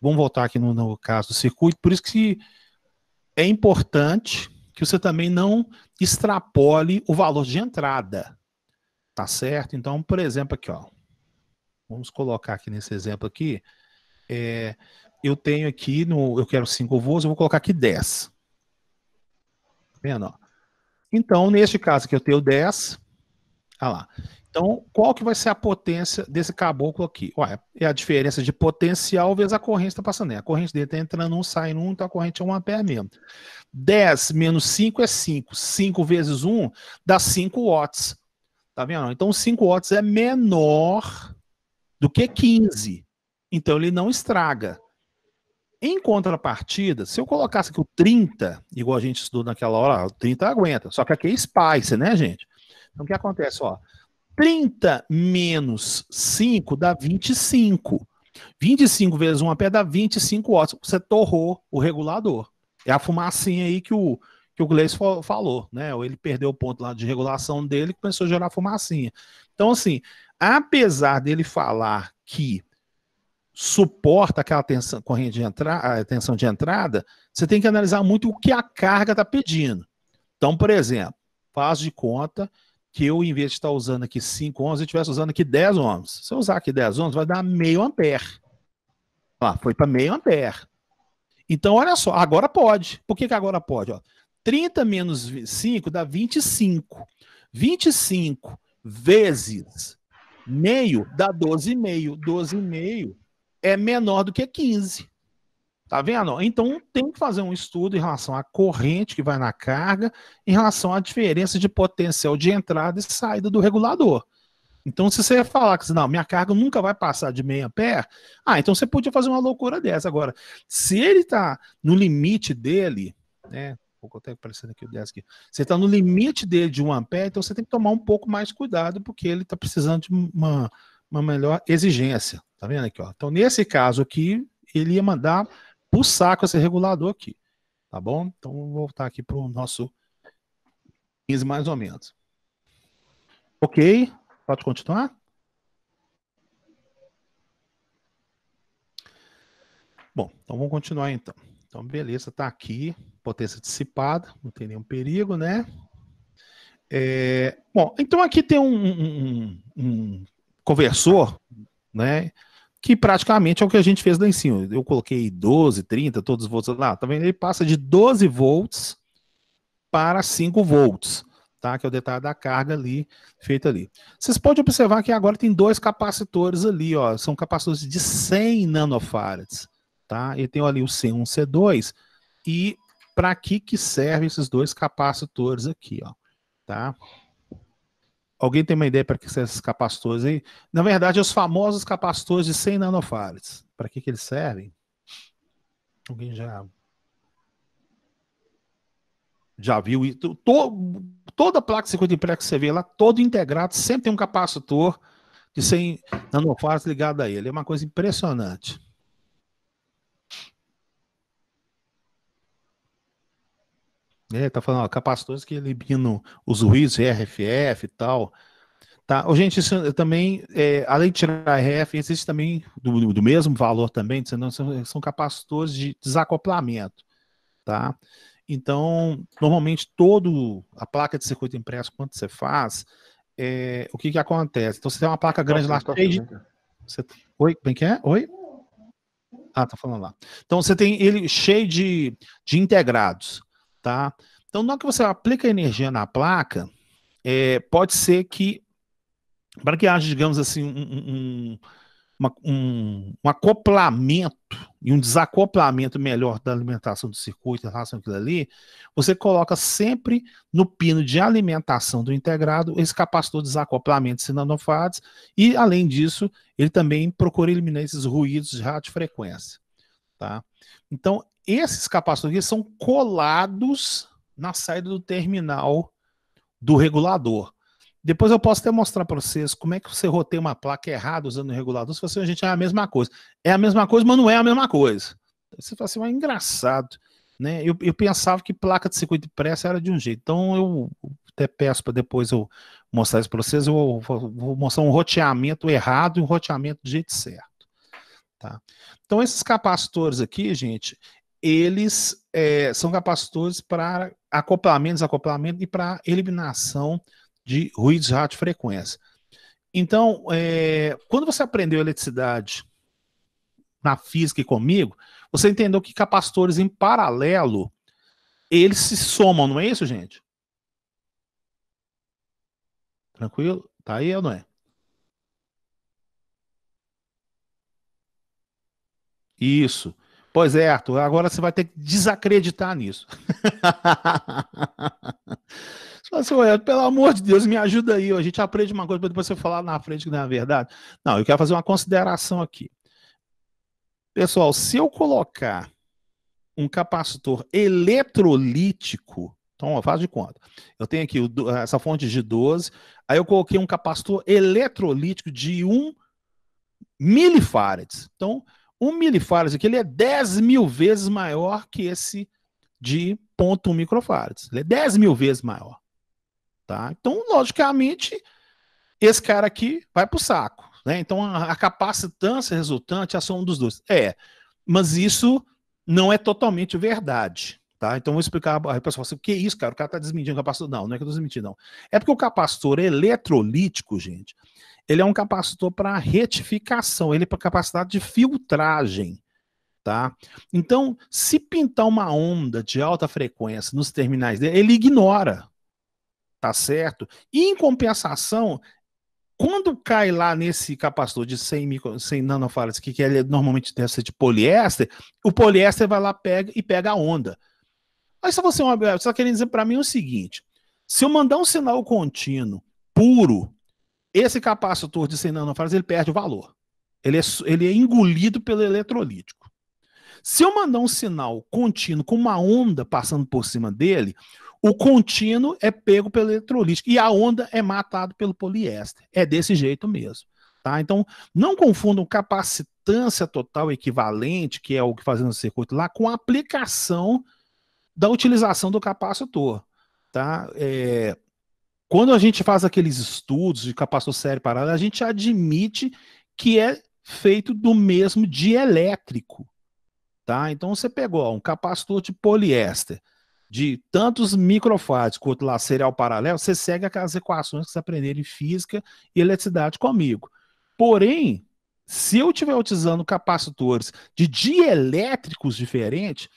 vamos voltar aqui no caso do circuito, por isso que é importante que você também não extrapole o valor de entrada, tá certo? Então, por exemplo, aqui, ó, vamos colocar aqui nesse exemplo aqui, eu tenho aqui, eu quero 5 volts, eu vou colocar aqui 10. Tá vendo? Ó? Então, neste caso aqui eu tenho 10, olha lá. Então, qual que vai ser a potência desse caboclo aqui? Ué, é a diferença de potencial vezes a corrente está passando. A corrente dele está entrando 1, saindo 1, então a corrente é 1 ampere mesmo. 10 menos 5 é 5. 5 vezes 1 dá 5 watts. Tá vendo? Então, 5 watts é menor do que 15. Então, ele não estraga. Em contrapartida, se eu colocasse aqui o 30, igual a gente estudou naquela hora, o 30 aguenta. Só que aqui é Spice, né, gente? Então, o que acontece? Ó, 30 menos 5 dá 25. 25 vezes 1 ampere dá 25 watts. Você torrou o regulador. É a fumacinha aí que o Gleice falou, né? Ou ele perdeu o ponto lá de regulação dele e começou a gerar fumacinha. Então, assim, apesar dele falar que suporta aquela tensão, corrente de entrada, tensão de entrada, você tem que analisar muito o que a carga está pedindo. Então, por exemplo, faz de conta que eu, em vez de estar usando aqui 5 ohms, eu estivesse usando aqui 10 ohms. Se eu usar aqui 10 ohms, vai dar meio ampere. Ah, foi para meio ampere. Então, olha só, agora pode. Por que agora pode? Ó, 30 menos 5 dá 25. 25 vezes meio dá 12,5. 12,5 é menor do que 15. Tá vendo? Então tem que fazer um estudo em relação à corrente que vai na carga, em relação à diferença de potencial de entrada e saída do regulador. Então, se você falar que não, minha carga nunca vai passar de meio ampere, então você podia fazer uma loucura dessa. Agora, se ele está no limite dele, né? Vou até aparecendo aqui o 10 aqui. Você está no limite dele de 1 ampere, então você tem que tomar um pouco mais cuidado, porque ele está precisando de uma melhor exigência. Tá vendo aqui? Ó? Então, nesse caso aqui, ele ia mandar pro saco esse regulador aqui. Tá bom? Então, vou voltar aqui para o nosso 15 mais ou menos. Ok? Pode continuar? Bom, então vamos continuar então. Então, beleza, tá aqui, potência dissipada, não tem nenhum perigo, né? Bom, então aqui tem um conversor, né? Que praticamente é o que a gente fez lá em cima. Eu coloquei 12, 30, todos os volts lá. Tá vendo? Ele passa de 12 volts para 5 volts, tá? Que é o detalhe da carga ali, feita ali. Vocês podem observar que agora tem 2 capacitores ali, ó. São capacitores de 100 nanofarads, tá? E tem ali o C1, C2. E para que servem esses 2 capacitores aqui, ó, tá? Alguém tem uma ideia para que servem esses capacitores aí? Na verdade, os famosos capacitores de 100 nanofarads. Para que eles servem? Alguém já viu isso? Toda placa de circuito impresso que você vê lá, todo integrado, sempre tem um capacitor de 100 nanofarads ligado a ele. É uma coisa impressionante. Tá falando, ó, capacitores que eliminam os ruídos, RFF e tal. Tá? Gente, isso também, além de tirar RF, existe também, do mesmo valor também, são capacitores de desacoplamento. Tá? Então, normalmente, a placa de circuito impresso, quando você faz, o que acontece? Então, você tem uma placa grande lá, cheia de... Oi, bem que é? Oi? Tá falando lá. Então, você tem ele cheio de integrados, tá? Então, na hora que você aplica energia na placa, pode ser que, para que haja, digamos assim, um acoplamento e um desacoplamento melhor da alimentação do circuito em relação àquilo ali, você coloca sempre no pino de alimentação do integrado esse capacitor de desacoplamento de sinanofarads e, além disso, ele também procura eliminar esses ruídos de radiofrequência. Tá? Então, esses capacitores são colados na saída do terminal do regulador. Depois eu posso até mostrar para vocês como é que você roteia uma placa errada usando o regulador, se você, a gente é a mesma coisa. É a mesma coisa, mas não é a mesma coisa. Você fala assim, é engraçado. Né? Eu pensava que placa de circuito impresso era de um jeito. Então eu até peço para depois eu mostrar isso para vocês, eu vou mostrar um roteamento errado e um roteamento do jeito certo. Tá? Então esses capacitores aqui, gente, eles são capacitores para acoplamento, desacoplamento e para eliminação de ruídos de radiofrequência. Então, quando você aprendeu eletricidade na física e comigo, você entendeu que capacitores em paralelo, eles se somam, não é isso, gente? Tranquilo? Tá aí ou não é? Isso. Pois é, Arthur, agora você vai ter que desacreditar nisso. Assim, pelo amor de Deus, me ajuda aí. A gente aprende uma coisa para depois você falar na frente que não é verdade. Não, eu quero fazer uma consideração aqui. Pessoal, se eu colocar um capacitor eletrolítico, então ó, faz de conta. Eu tenho aqui essa fonte de 12, aí eu coloquei um capacitor eletrolítico de 1 milifarads. Então, 1 milifarads aqui, ele é 10.000 vezes maior que esse de 0,1 microfarads. Ele é 10.000 vezes maior. Tá? Então, logicamente, esse cara aqui vai para o saco. Né? Então, a capacitância resultante é a soma dos dois. Mas isso não é totalmente verdade. Tá? Então, vou explicar. Aí o pessoal fala assim, o que é isso, cara? O cara está desmentindo o capacitor. Não, não é que eu estou desmentindo, não. É porque o capacitor eletrolítico, gente, ele é um capacitor para retificação, ele é para capacidade de filtragem. Tá? Então, se pintar uma onda de alta frequência nos terminais dele, ele ignora. Tá certo? E em compensação, quando cai lá nesse capacitor de 100 nanofarads, que ele normalmente deve ser de poliéster, o poliéster vai lá pega a onda. Aí se você está querendo dizer para mim o seguinte, se eu mandar um sinal contínuo puro, esse capacitor de 100 nanofarads, ele perde o valor. Ele é engolido pelo eletrolítico. Se eu mandar um sinal contínuo com uma onda passando por cima dele, o contínuo é pego pelo eletrolítico e a onda é matada pelo poliéster. É desse jeito mesmo. Tá? Então, não confundam capacitância total equivalente, que é o que fazendo no circuito lá, com a aplicação da utilização do capacitor. Tá? Quando a gente faz aqueles estudos de capacitor série paralelo, a gente admite que é feito do mesmo dielétrico. Tá? Então, você pegou um capacitor de poliéster, de tantos microfarads quanto lá serial paralelo, você segue aquelas equações que você aprendeu em física e eletricidade comigo. Porém, se eu estiver utilizando capacitores de dielétricos diferentes,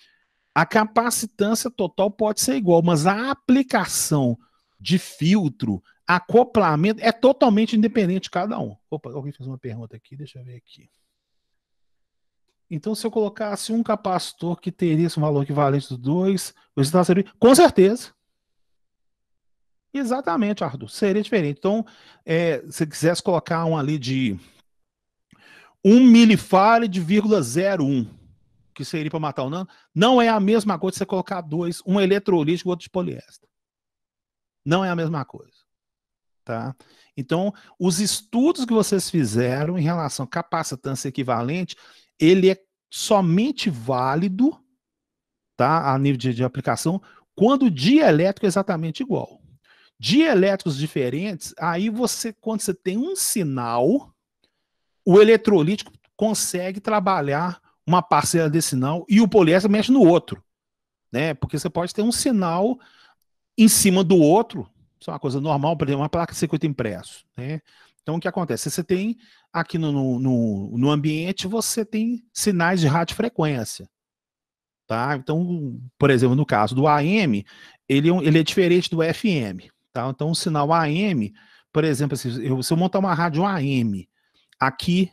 a capacitância total pode ser igual, mas a aplicação de filtro, acoplamento, é totalmente independente de cada um. Opa, alguém fez uma pergunta aqui, deixa eu ver aqui. Então, se eu colocasse um capacitor que teria esse valor equivalente dos dois, o resultado seria... Com certeza. Exatamente, Arthur. Seria diferente. Então, se quisesse colocar um ali de 1 milifarad,01, que seria para matar o nano, não é a mesma coisa você colocar dois, um eletrolítico e outro de poliéster. Não é a mesma coisa. Tá? Então, os estudos que vocês fizeram em relação à capacitância equivalente, ele é somente válido, tá, a nível de aplicação, quando o dielétrico é exatamente igual. Dielétricos diferentes, aí quando você tem um sinal, o eletrolítico consegue trabalhar uma parcela desse sinal e o poliéster mexe no outro. Né? Porque você pode ter um sinal em cima do outro, isso é uma coisa normal, por exemplo, uma placa de circuito impresso. Né? Então, o que acontece? Você tem aqui no ambiente, você tem sinais de radiofrequência. Tá? Então, por exemplo, no caso do AM, ele é diferente do FM. Tá? Então, o sinal AM, por exemplo, se eu montar uma rádio AM, aqui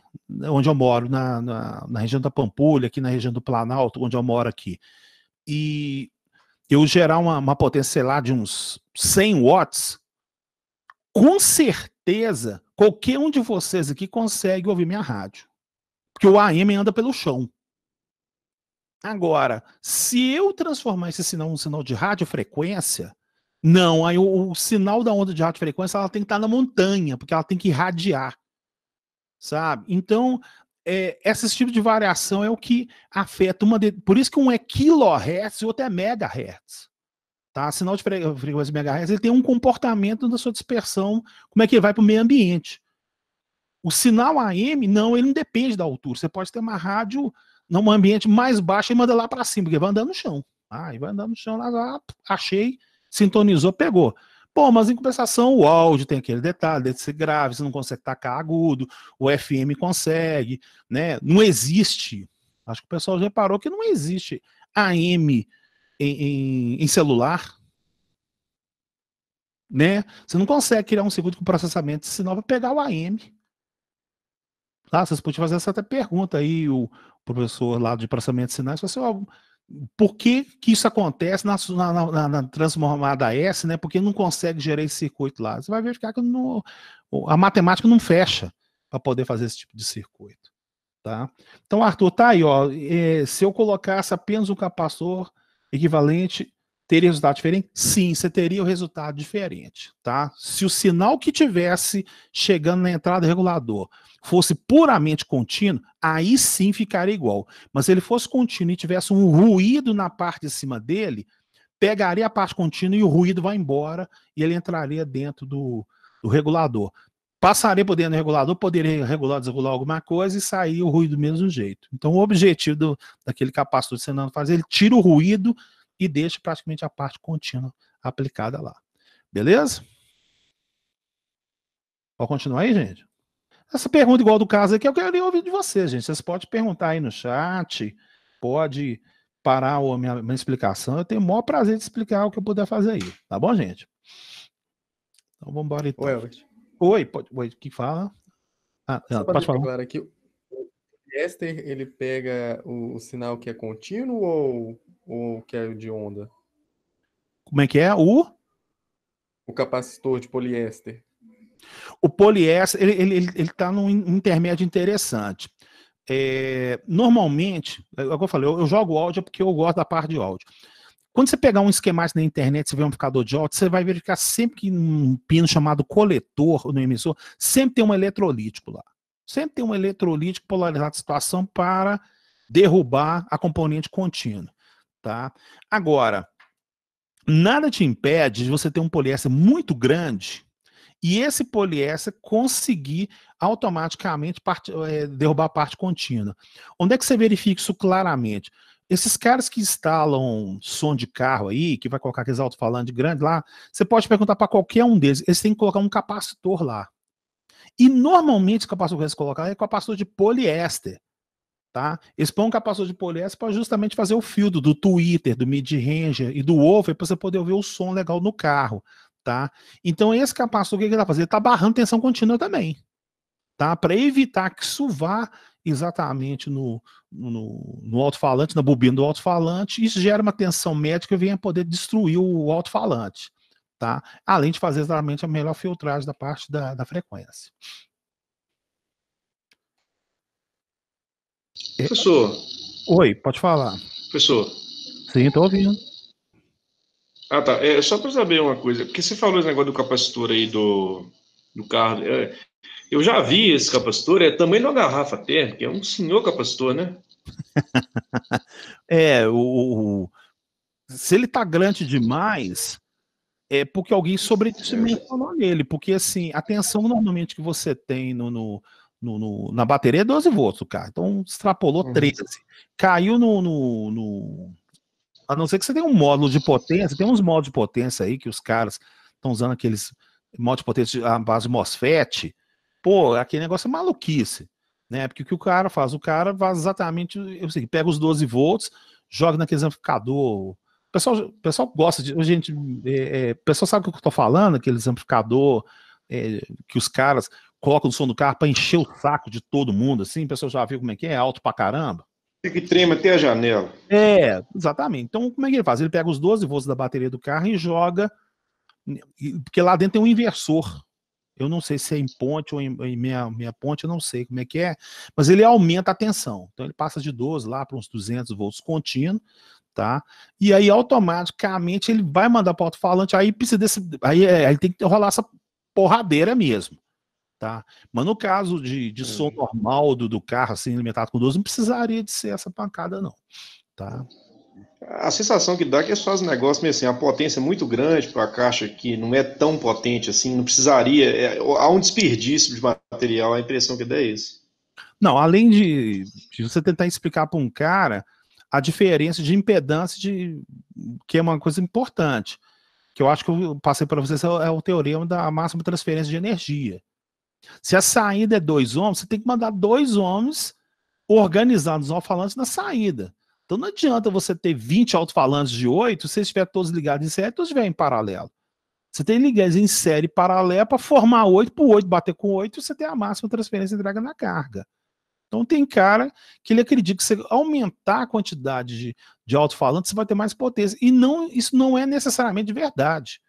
onde eu moro, na região da Pampulha, aqui na região do Planalto, onde eu moro aqui, e eu gerar uma potência, sei lá, de uns 100 watts, com certeza, qualquer um de vocês aqui consegue ouvir minha rádio. Porque o AM anda pelo chão. Agora, se eu transformar esse sinal num sinal de radiofrequência, não, aí o sinal da onda de radiofrequência ela tem que estar na montanha, porque ela tem que irradiar, sabe? Então, esse tipo de variação é o que afeta por isso que um é kilohertz e o outro é megahertz. Tá? Sinal de frequência megahertz ele tem um comportamento da sua dispersão, como é que ele vai para o meio ambiente. O sinal AM, não, ele não depende da altura. Você pode ter uma rádio num ambiente mais baixo e manda lá para cima, porque vai andando no chão. E vai andando no chão, lá, achei, sintonizou, pegou. Pô, mas em compensação, o áudio tem aquele detalhe, deve ser grave, você não consegue tacar agudo, o FM consegue, né? Não existe, acho que o pessoal já reparou que não existe AM em celular, né? Você não consegue criar um circuito com processamento de sinal para pegar o AM. Vocês podiam fazer essa pergunta aí, o professor lá de processamento de sinais, assim, por que isso acontece na transformada S, né? Porque não consegue gerar esse circuito lá. Você vai verificar que a matemática não fecha para poder fazer esse tipo de circuito. Tá? Então, Arthur, tá aí, ó. Se eu colocasse apenas um capacitor equivalente, teria resultado diferente? Sim, você teria o resultado diferente, tá? Se o sinal que tivesse chegando na entrada do regulador fosse puramente contínuo, aí sim ficaria igual. Mas se ele fosse contínuo e tivesse um ruído na parte de cima dele, pegaria a parte contínua e o ruído vai embora e ele entraria dentro do regulador. Passaria por dentro do regulador, poderia regular, desregular alguma coisa e sair o ruído do mesmo jeito. Então o objetivo daquele capacitor de Senano fazer, ele tira o ruído e deixa praticamente a parte contínua aplicada lá. Beleza? Pode continuar aí, gente? Essa pergunta igual do caso aqui, eu queria ouvir de vocês, gente. Vocês podem perguntar aí no chat, pode parar a minha explicação. Eu tenho o maior prazer de explicar o que eu puder fazer aí. Tá bom, gente? Então vamos embora então. Oi, o que fala? Pode falar. Claro, aqui, o poliéster, ele pega o sinal que é contínuo ou que é de onda? Como é que é? O capacitor de poliéster. O poliéster, ele está num intermédio interessante. Normalmente, como eu falei, eu jogo áudio porque eu gosto da parte de áudio. Quando você pegar um esquemático na internet, você vê um amplificador de áudio, você vai verificar sempre que um pino chamado coletor no emissor, sempre tem um eletrolítico lá. Sempre tem um eletrolítico polarizado de situação para derrubar a componente contínua. Tá? Agora, nada te impede de você ter um poliéster muito grande e esse poliéster conseguir automaticamente derrubar a parte contínua. Onde é que você verifica isso claramente? Esses caras que instalam som de carro aí, que vai colocar aqueles alto-falantes grandes lá, você pode perguntar para qualquer um deles, eles têm que colocar um capacitor lá. E normalmente o capacitor que eles colocam é capacitor de poliéster. Tá? Eles põem um capacitor de poliéster para justamente fazer o filtro do tweeter, do mid-range e do woofer para você poder ouvir o som legal no carro. Tá? Então esse capacitor, o que ele vai fazer? Ele está barrando tensão contínua também. Tá? Para evitar que isso vá exatamente no alto-falante, na bobina do alto-falante, isso gera uma tensão média que venha poder destruir o alto-falante. Tá? Além de fazer exatamente a melhor filtragem da parte da frequência. Professor. Oi, pode falar. Professor. Sim, estou ouvindo. Tá. Só para saber uma coisa, porque você falou esse negócio do capacitor aí do carro. Eu já vi esse capacitor, é tamanho de uma garrafa térmica, é um senhor capacitor, né? Se ele tá grande demais, é porque alguém sobredimensionou nele, porque assim, a tensão normalmente que você tem na bateria é 12 volts, o cara. Então extrapolou 13. Caiu a não ser que você tenha um módulo de potência, tem uns módulos de potência aí que os caras estão usando aqueles módulos de potência à base de MOSFET. Pô, aquele negócio é maluquice, né? Porque o que o cara faz? O cara faz exatamente, pega os 12 volts, joga naqueles amplificador. O pessoal gosta de, gente, o pessoal sabe o que eu tô falando, aqueles amplificador que os caras coloca no som do carro para encher o saco de todo mundo, assim, a pessoa já viu como é que é alto pra caramba. Fica que trema até a janela. Exatamente. Então, como é que ele faz? Ele pega os 12 volts da bateria do carro e joga, porque lá dentro tem um inversor. Eu não sei se é em ponte ou em meia ponte, eu não sei como é que é, mas ele aumenta a tensão. Então ele passa de 12 lá para uns 200 volts contínuo, tá? E aí automaticamente ele vai mandar para o alto-falante, aí precisa aí tem que rolar essa porradeira mesmo, tá? Mas no caso de som normal do carro, assim, alimentado com 12, não precisaria de ser essa pancada, não, tá? A sensação que dá é que eles fazem um negócio meio assim, a potência é muito grande para a caixa que não é tão potente assim, não precisaria, há um desperdício de material, a impressão que dá é isso. Não, além de você tentar explicar para um cara a diferença de impedância, que é uma coisa importante, que eu acho que eu passei para vocês, é o teorema da máxima transferência de energia. Se a saída é 2 ohms, você tem que mandar 2 ohms organizados os alto-falantes na saída. Então não adianta você ter 20 alto-falantes de 8 se eles estiverem todos ligados em série, todos estiverem em paralelo. Você tem ligados em série paralela para formar 8, para o 8 bater com 8, e você tem a máxima transferência entrega na carga. Então tem cara que ele acredita que se aumentar a quantidade de alto-falantes, você vai ter mais potência. E não, isso não é necessariamente verdade.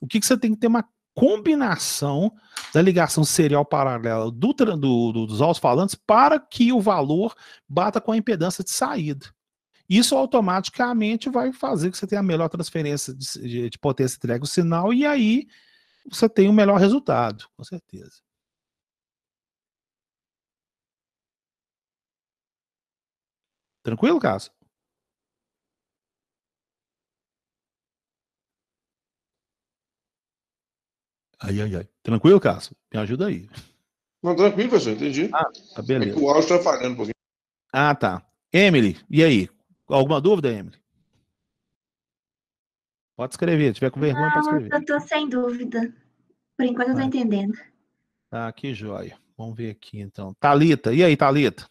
O que você tem que ter uma combinação da ligação serial paralela dos alto-falantes para que o valor bata com a impedância de saída. Isso automaticamente vai fazer que você tenha a melhor transferência de potência entrega o sinal, e aí você tem o melhor resultado, com certeza. Tranquilo, Cássio? Ai. Tranquilo, Cássio? Me ajuda aí. Não, tranquilo, professor, entendi. Tá beleza. É que o áudio está falhando um pouquinho. Tá. Emily, e aí? Alguma dúvida, Emily? Pode escrever, se tiver com vergonha, pode escrever. Eu tô sem dúvida. Por enquanto eu tô entendendo. Tá, que joia. Vamos ver aqui, então. Thalita, e aí, Thalita?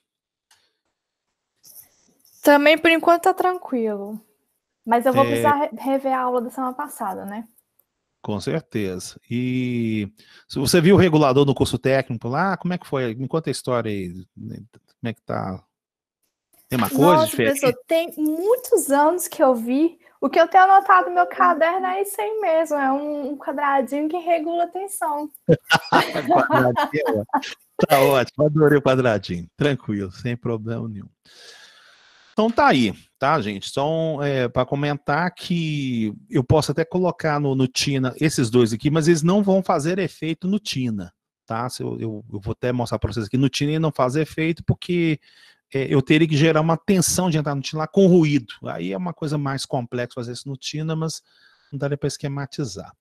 Também, por enquanto, tá tranquilo. Mas eu vou precisar rever a aula da semana passada, né? Com certeza. E se você viu o regulador no curso técnico lá, como é que foi? Me conta a história aí. Como é que tá? Tem uma coisa diferente? Professor, tem muitos anos que eu vi. O que eu tenho anotado no meu caderno é isso aí mesmo. É um quadradinho que regula a tensão. Tá ótimo, adorei o quadradinho. Tranquilo, sem problema nenhum. Então tá aí, tá, gente? Então, para comentar que eu posso até colocar no Tina esses dois aqui, mas eles não vão fazer efeito no Tina, tá? Eu vou até mostrar para vocês aqui. No Tina ele não faz efeito porque eu teria que gerar uma tensão de entrar no Tina lá com ruído. Aí é uma coisa mais complexa fazer isso no Tina, mas não daria para esquematizar.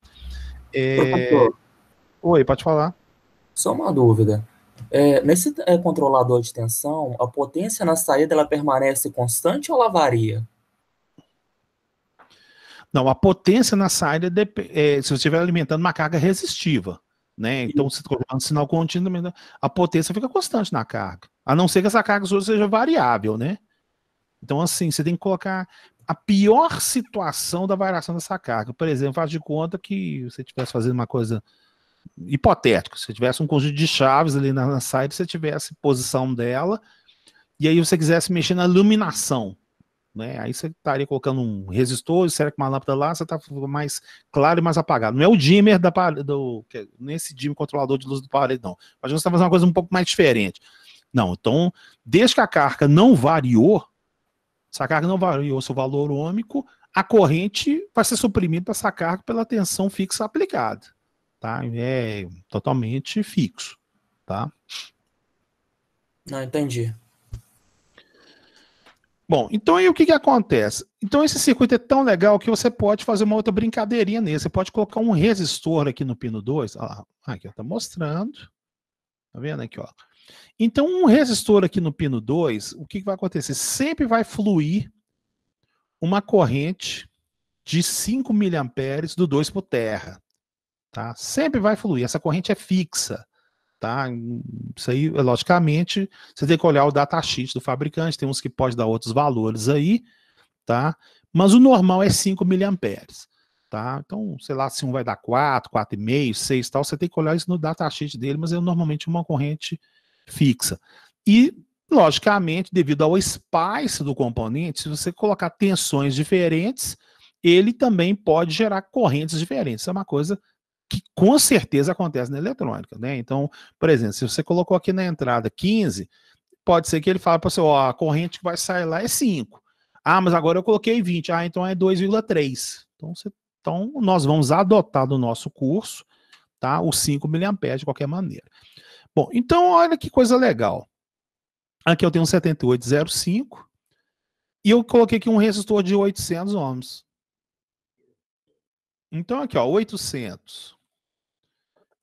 Oi, pode falar. Só uma dúvida. Nesse controlador de tensão, a potência na saída ela permanece constante ou ela varia? Não, a potência na saída se você estiver alimentando uma carga resistiva, né? Então, se você está colocando sinal contínuo, a potência fica constante na carga. A não ser que essa carga sua seja variável, né? Então, assim, você tem que colocar a pior situação da variação dessa carga. Por exemplo, faz de conta que você estivesse fazendo uma coisa hipotético, se tivesse um conjunto de chaves ali na saída, se você tivesse posição dela, e aí você quisesse mexer na iluminação, né? Aí você estaria colocando um resistor, será que uma lâmpada lá, você está mais claro e mais apagado. Não é o dimmer nesse dimmer controlador de luz do parede, não. Mas você está fazendo uma coisa um pouco mais diferente. Não, então, desde que a carga não variou, se a carga não variou seu valor ômico, a corrente vai ser suprimida para essa carga pela tensão fixa aplicada. Tá? É totalmente fixo, tá? Não, entendi. Bom, então aí o que acontece? Então esse circuito é tão legal que você pode fazer uma outra brincadeirinha nele. Você pode colocar um resistor aqui no pino 2. Aqui, tá mostrando. Tá vendo aqui, ó? Então um resistor aqui no pino 2, o que vai acontecer? Sempre vai fluir uma corrente de 5 mA do 2 por terra. Tá? Sempre vai fluir, essa corrente é fixa, tá? Isso aí, logicamente, você tem que olhar o datasheet do fabricante, tem uns que pode dar outros valores aí, tá? Mas o normal é 5 mA. Tá? Então, sei lá, se um vai dar 4, 4,5, 6 e tal, você tem que olhar isso no datasheet dele, mas é normalmente uma corrente fixa. E, logicamente, devido ao spice do componente, se você colocar tensões diferentes, ele também pode gerar correntes diferentes. Isso é uma coisa que com certeza acontece na eletrônica, né? Então, por exemplo, se você colocou aqui na entrada 15, pode ser que ele fale para você, ó, a corrente que vai sair lá é 5. Ah, mas agora eu coloquei 20. Ah, então é 2,3. Então, nós vamos adotar do nosso curso, tá? Os 5 mA de qualquer maneira. Bom, então olha que coisa legal. Aqui eu tenho um 7805 e eu coloquei aqui um resistor de 800 ohms. Então aqui, ó, 800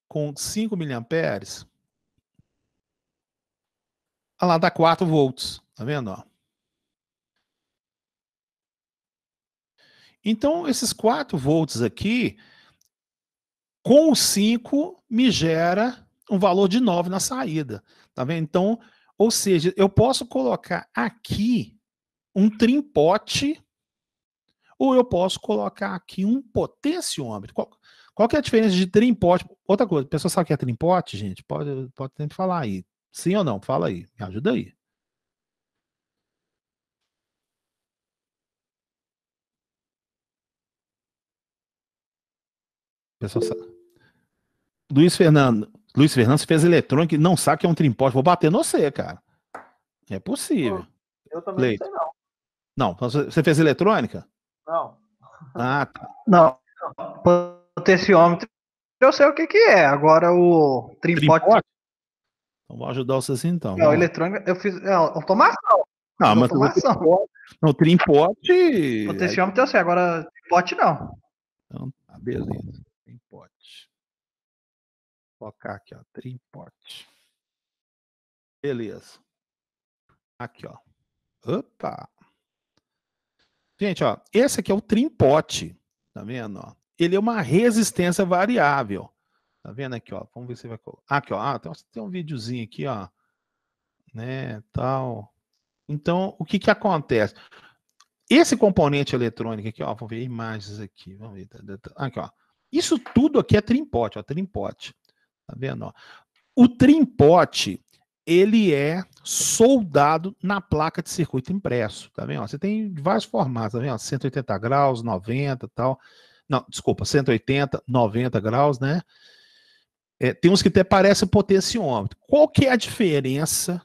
com 5 miliamperes, lá dá 4 volts, tá vendo, ó? Então, esses 4 volts aqui, com o 5, me gera um valor de 9 na saída. Tá vendo? Então, ou seja, eu posso colocar aqui um trimpote, ou eu posso colocar aqui um potenciômetro. Qual que é a diferença de trimpote? Outra coisa, a pessoa sabe o que é trimpote, gente? Pode sempre falar aí. Sim ou não? Fala aí. Me ajuda aí. Pessoal sabe. Luiz Fernando, você fez eletrônica e não sabe que é um trimpote. Vou bater no você, cara. É possível. Eu também não sei, não. Não, você fez eletrônica? Não. Ah, tá. Não. Potenciômetro, eu sei o que é. Agora o trimpote. Então vou ajudar vocês então. Não, eletrônica, eu fiz automação. Ah, mas automação. No trimpote. Potenciômetro eu sei, agora trimpote não. Então, tá, beleza. Trimpote. Vou colocar aqui, ó. Trimpote. Beleza. Aqui, ó. Opa! Gente, ó, esse aqui é o trimpote, tá vendo, ó? Ele é uma resistência variável. Tá vendo aqui, ó? Vamos ver se vai colocar. Aqui, ó, tem um videozinho aqui, ó, né, tal. Então, o que que acontece? Esse componente eletrônico aqui, ó, vamos ver imagens aqui, vamos ver. Aqui, ó. Isso tudo aqui é trimpote, ó, trimpote. Tá vendo, ó? O trimpote, ele é soldado na placa de circuito impresso, tá vendo? Você tem vários formatos, tá vendo? 180 graus, 90 e tal. Não, desculpa, 180, 90 graus, né? Tem uns que até parecem potenciômetro. Qual que é a diferença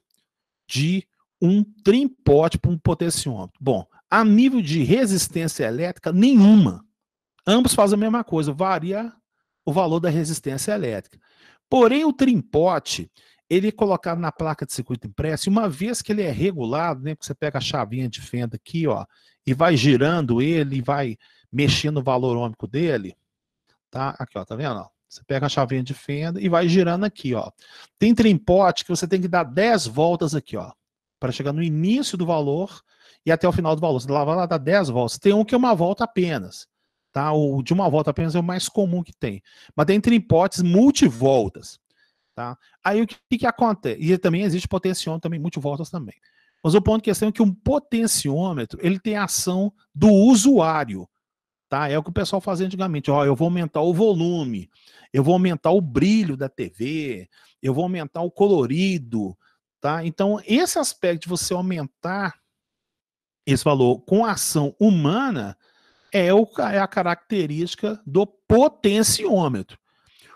de um trimpote para um potenciômetro? Bom, a nível de resistência elétrica, nenhuma. Ambos fazem a mesma coisa, varia o valor da resistência elétrica. Porém, o trimpote, ele é colocado na placa de circuito impresso, e uma vez que ele é regulado, né, que você pega a chavinha de fenda aqui, ó, e vai girando ele, vai mexendo no valor ôhmico dele, tá? Aqui, ó, tá vendo? Ó? Você pega a chavinha de fenda e vai girando aqui, ó. Tem trimpote que você tem que dar 10 voltas aqui, ó, para chegar no início do valor e até o final do valor. Você vai lá dar 10 voltas. Tem um que é uma volta apenas. Tá? O de uma volta apenas é o mais comum que tem. Mas tem trimpotes multivoltas. Tá? Aí o que acontece? E também existe potenciômetro, também multivoltas também. Mas o ponto de questão é que um potenciômetro, ele tem a ação do usuário. Tá? É o que o pessoal fazia antigamente. Ó, eu vou aumentar o volume, eu vou aumentar o brilho da TV, eu vou aumentar o colorido. Tá? Então, esse aspecto de você aumentar esse valor com ação humana é a característica do potenciômetro.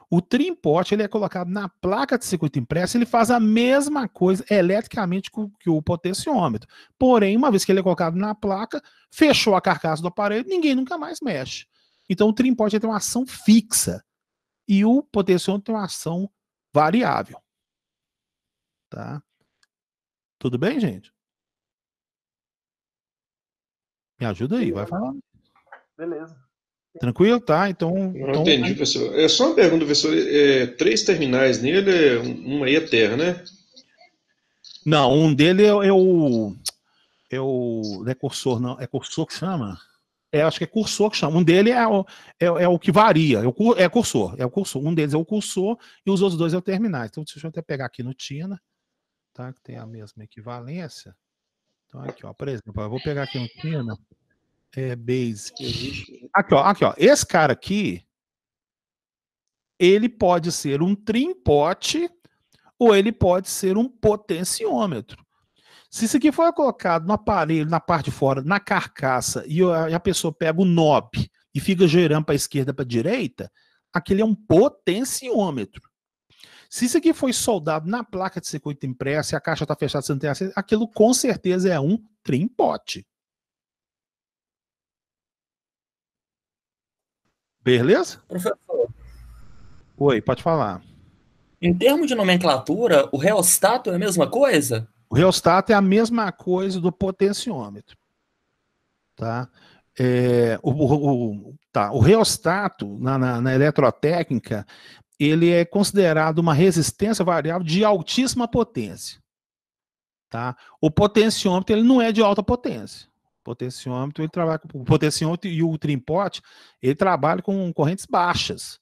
O trimpote, ele é colocado na placa de circuito impresso, ele faz a mesma coisa eletricamente que o potenciômetro. Porém, uma vez que ele é colocado na placa, fechou a carcaça do aparelho, ninguém nunca mais mexe. Então, o trimpote tem uma ação fixa e o potenciômetro tem uma ação variável. Tá? Tudo bem, gente? Me ajuda aí, vai falar. Beleza. Tranquilo, tá? Então. Não entendi, professor. É só uma pergunta, professor. 3 terminais nele, uma aí é terra, né? Não, um dele é o. Não é cursor, não. É cursor que chama? Acho que é cursor que chama. Um dele é o que varia. É cursor. É o cursor. Um deles é o cursor e os outros dois é o terminais. Então, deixa eu até pegar aqui no Tina, tá? Que tem a mesma equivalência. Então, aqui, ó, por exemplo, eu vou pegar aqui no Tina. Base. Aqui, ó. Esse cara aqui, ele pode ser um trim-pot ou ele pode ser um potenciômetro. Se isso aqui for colocado no aparelho, na parte de fora, na carcaça, e a pessoa pega o knob e fica girando para a esquerda, para a direita, aquele é um potenciômetro. Se isso aqui foi soldado na placa de circuito impresso e a caixa está fechada, você não tem acesso, aquilo com certeza é um trim-pot. Beleza? Professor, Oi, pode falar. em termos de nomenclatura, o reostato é a mesma coisa? O reostato é a mesma coisa do potenciômetro. Tá? O reostato, na eletrotécnica, ele é considerado uma resistência variável de altíssima potência. Tá? O potenciômetro ele não é de alta potência. O potenciômetro e o trim-pot, ele trabalha com correntes baixas.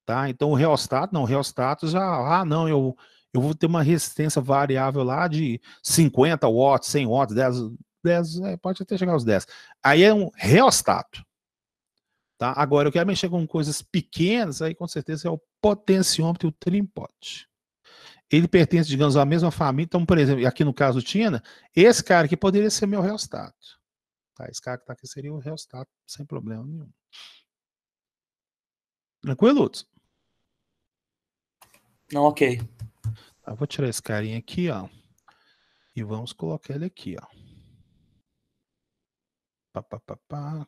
Tá? Então o reostato já, eu vou ter uma resistência variável lá de 50 watts, 100 watts, 10 pode até chegar aos 10. Aí é um reostato. Tá? Agora eu quero mexer com coisas pequenas, aí com certeza é o potenciômetro e o trim-pot. Ele pertence, digamos, à mesma família. Então, por exemplo, aqui no caso do Tina, esse cara aqui poderia ser meu reostato. Tá? Esse cara que está aqui seria o reostato, sem problema nenhum. Tranquilo, Lutz? Não, ok. Tá, vou tirar esse carinha aqui, ó. E vamos colocar ele aqui, ó.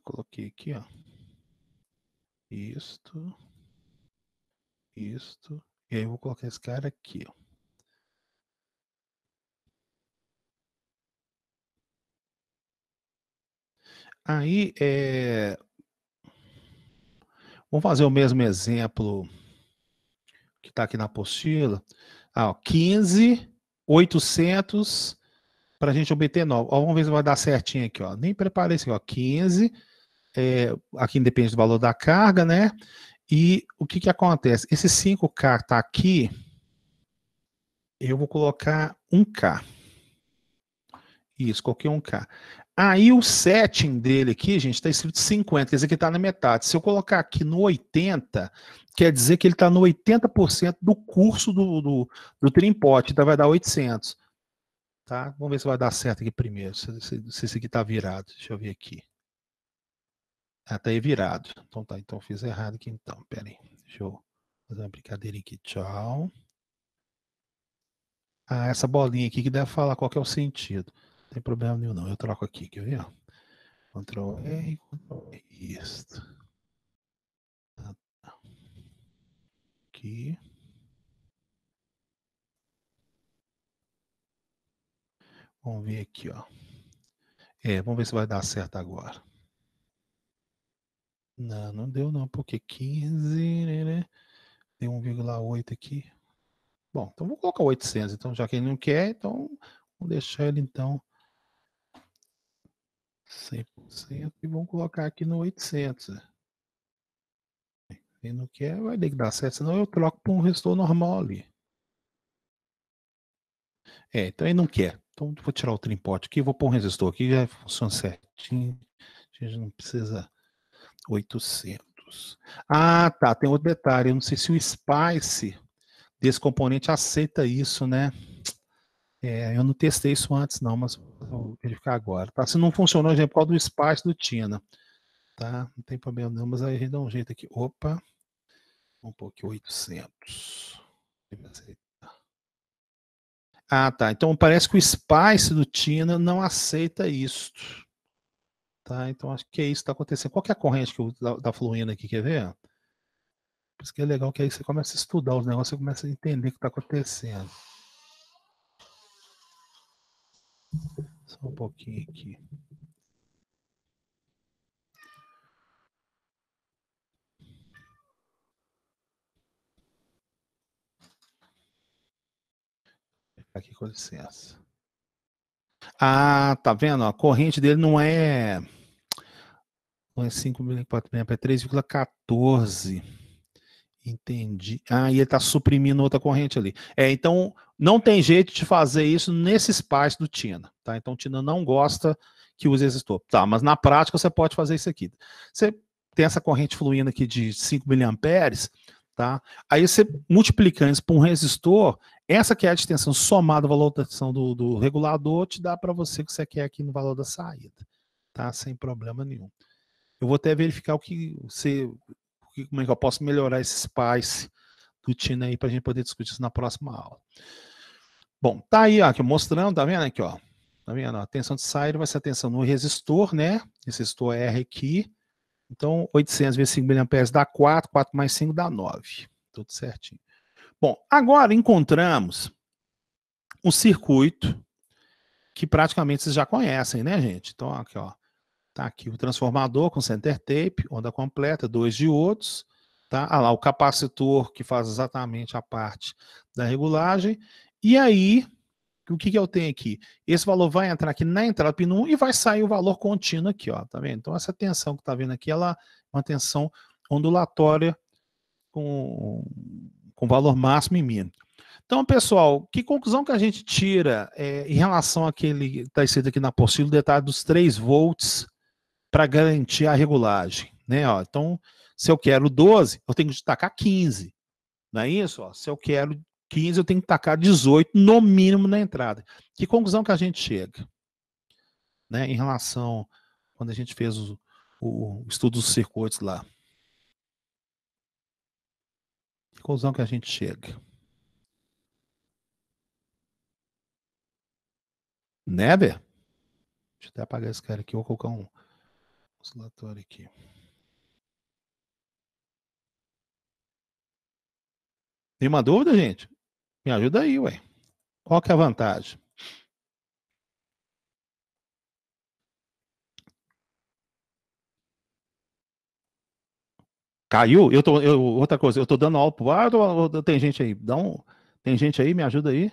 Coloquei aqui, ó. Isto. E aí eu vou colocar esse cara aqui, ó. Aí, vamos fazer o mesmo exemplo que está aqui na apostila. 15.800 para a gente obter 9. Vamos ver se vai dar certinho aqui. Ó. Nem preparei isso aqui. Ó. 15, aqui independe do valor da carga, né? E o que acontece? Esse 5K está aqui, eu vou colocar 1K. Isso, coloquei 1K. Aí o setting dele aqui, gente, está escrito 50, quer dizer que está na metade. Se eu colocar aqui no 80, quer dizer que ele está no 80% do curso do trim-pot, então vai dar 800. Tá? Vamos ver se vai dar certo aqui primeiro, se esse aqui está virado. Deixa eu ver aqui. Tá aí virado. Então tá, então eu fiz errado aqui então. Pera aí, deixa eu fazer uma brincadeirinha aqui. Tchau. Essa bolinha aqui que deve falar qual que é o sentido. Não tem problema nenhum não, eu troco aqui, quer ver? Ctrl R, Ctrl R, isso. Aqui. Vamos ver aqui, ó. Vamos ver se vai dar certo agora. Não deu não, porque 15, né? Tem 1,8 aqui. Bom, então vou colocar 800, então já que ele não quer, então vamos deixar ele então 100% e vamos colocar aqui no 800. Ele não quer, vai ter que dar certo, senão eu troco para um resistor normal ali. Então ele não quer. Então vou tirar o trim-pot aqui, vou pôr um resistor aqui, já funciona certinho. A gente não precisa 800. Tá, tem outro detalhe, eu não sei se o Spice desse componente aceita isso, né? Eu não testei isso antes não, mas vou verificar agora. Tá? Se não funcionou, gente, por causa do Spice do Tina. Tá? Não tem problema não, mas aí a gente dá um jeito aqui. Opa. Vamos pôr aqui 800. Tá. Então parece que o Spice do Tina não aceita isso. Tá? Então acho que é isso que está acontecendo. Qual que é a corrente que está fluindo aqui? Quer ver? Por isso que é legal que aí você começa a estudar os negócios, você começa a entender o que está acontecendo. Só um pouquinho aqui. Aqui, com licença. Tá vendo? A corrente dele não é 5.4 é 3,14. Entendi. Ah, e ele está suprimindo outra corrente ali. Então não tem jeito de fazer isso nesse espaço do Tina, tá? Então o Tina não gosta que use resistor. Tá, mas na prática você pode fazer isso aqui. Você tem essa corrente fluindo aqui de 5 miliamperes, tá? Aí você multiplica isso por um resistor, essa que é a distensão somada ao valor da tensão do regulador, te dá para você o que você quer aqui no valor da saída, tá? Sem problema nenhum. Eu vou até verificar como é que eu posso melhorar esse spice do Tina aí para a gente poder discutir isso na próxima aula. Bom, tá aí, ó, aqui mostrando, tá vendo aqui, ó? Tá vendo? A tensão de saída vai ser a tensão no resistor, né? Resistor R aqui. Então, 800 vezes 5 mA dá 4, 4 mais 5 dá 9. Tudo certinho. Bom, agora encontramos um circuito que praticamente vocês já conhecem, né, gente? Então, aqui, ó. Tá aqui o transformador com center tape, onda completa, 2 diodos, tá? Ah lá, o capacitor que faz exatamente a parte da regulagem. E aí, o que eu tenho aqui? Esse valor vai entrar aqui na entrada do pino 1 e vai sair o valor contínuo aqui, ó, tá vendo? Então essa tensão que tá vendo aqui, ela é uma tensão ondulatória com valor máximo e mínimo. Então, pessoal, que conclusão que a gente tira em relação àquele que está escrito aqui na apostila, o detalhe dos 3 volts para garantir a regulagem, né? Ó, então, se eu quero 12, eu tenho que tacar 15, não é isso? Ó, se eu quero 15, eu tenho que tacar 18 no mínimo na entrada. Que conclusão que a gente chega? Né, em relação, quando a gente fez o estudo dos circuitos lá. Que conclusão que a gente chega? Never? Deixa eu até apagar esse cara aqui, vou colocar um oscilatório aqui. Tem uma dúvida, gente? Me ajuda aí, ué. Qual que é a vantagem? Caiu? Outra coisa, eu tô dando aula pro ar ou tem gente aí? Tem gente aí? Me ajuda aí.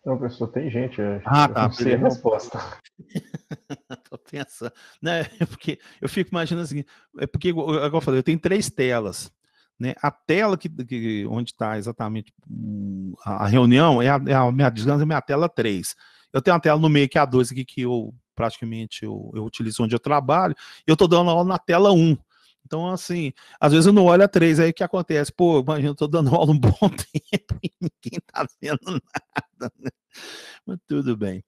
Não, professor, tem gente. Tá. Não sei a resposta. Tô pensando. Né? Porque eu fico imaginando o seguinte, porque, agora eu falei, eu tenho 3 telas. Né? A tela onde está exatamente a reunião é digamos, a minha tela 3. Eu tenho uma tela no meio que é a 2 aqui, que eu praticamente eu utilizo onde eu trabalho, e eu estou dando aula na tela 1. Então, assim, às vezes eu não olho a 3, aí o que acontece? Pô, imagina, eu estou dando aula um bom tempo e ninguém está vendo nada, né? Mas tudo bem.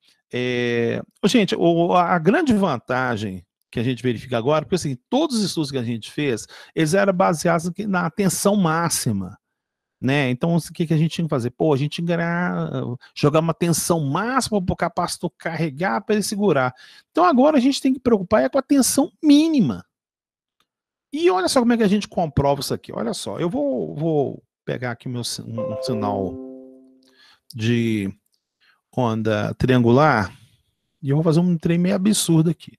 Gente, a grande vantagem que a gente verifica agora, porque assim, todos os estudos que a gente fez, eles eram baseados na tensão máxima, né? Então, o que a gente tinha que fazer? Pô, a gente tinha que jogar uma tensão máxima para o capacitor carregar, para ele segurar. Então, agora a gente tem que preocupar com a tensão mínima. E olha só como é que a gente comprova isso aqui. Olha só, eu vou pegar aqui um sinal de onda triangular e eu vou fazer um trem meio absurdo aqui.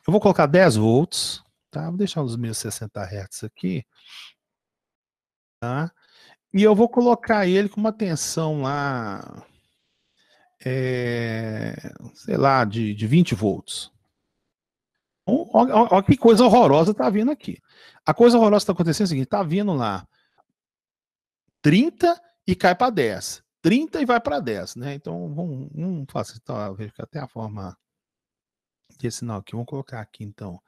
Eu vou colocar 10 volts, tá? Vou deixar os meus 60 Hz aqui, tá? E eu vou colocar ele com uma tensão lá, sei lá, de 20 volts. Olha que coisa horrorosa tá vindo aqui. A coisa horrorosa que tá acontecendo é o seguinte, tá vindo lá 30 e cai para 10. 30 e vai para 10, né? Então, vamos facilitar, verificar até a forma desse sinal aqui. Vamos colocar aqui, então.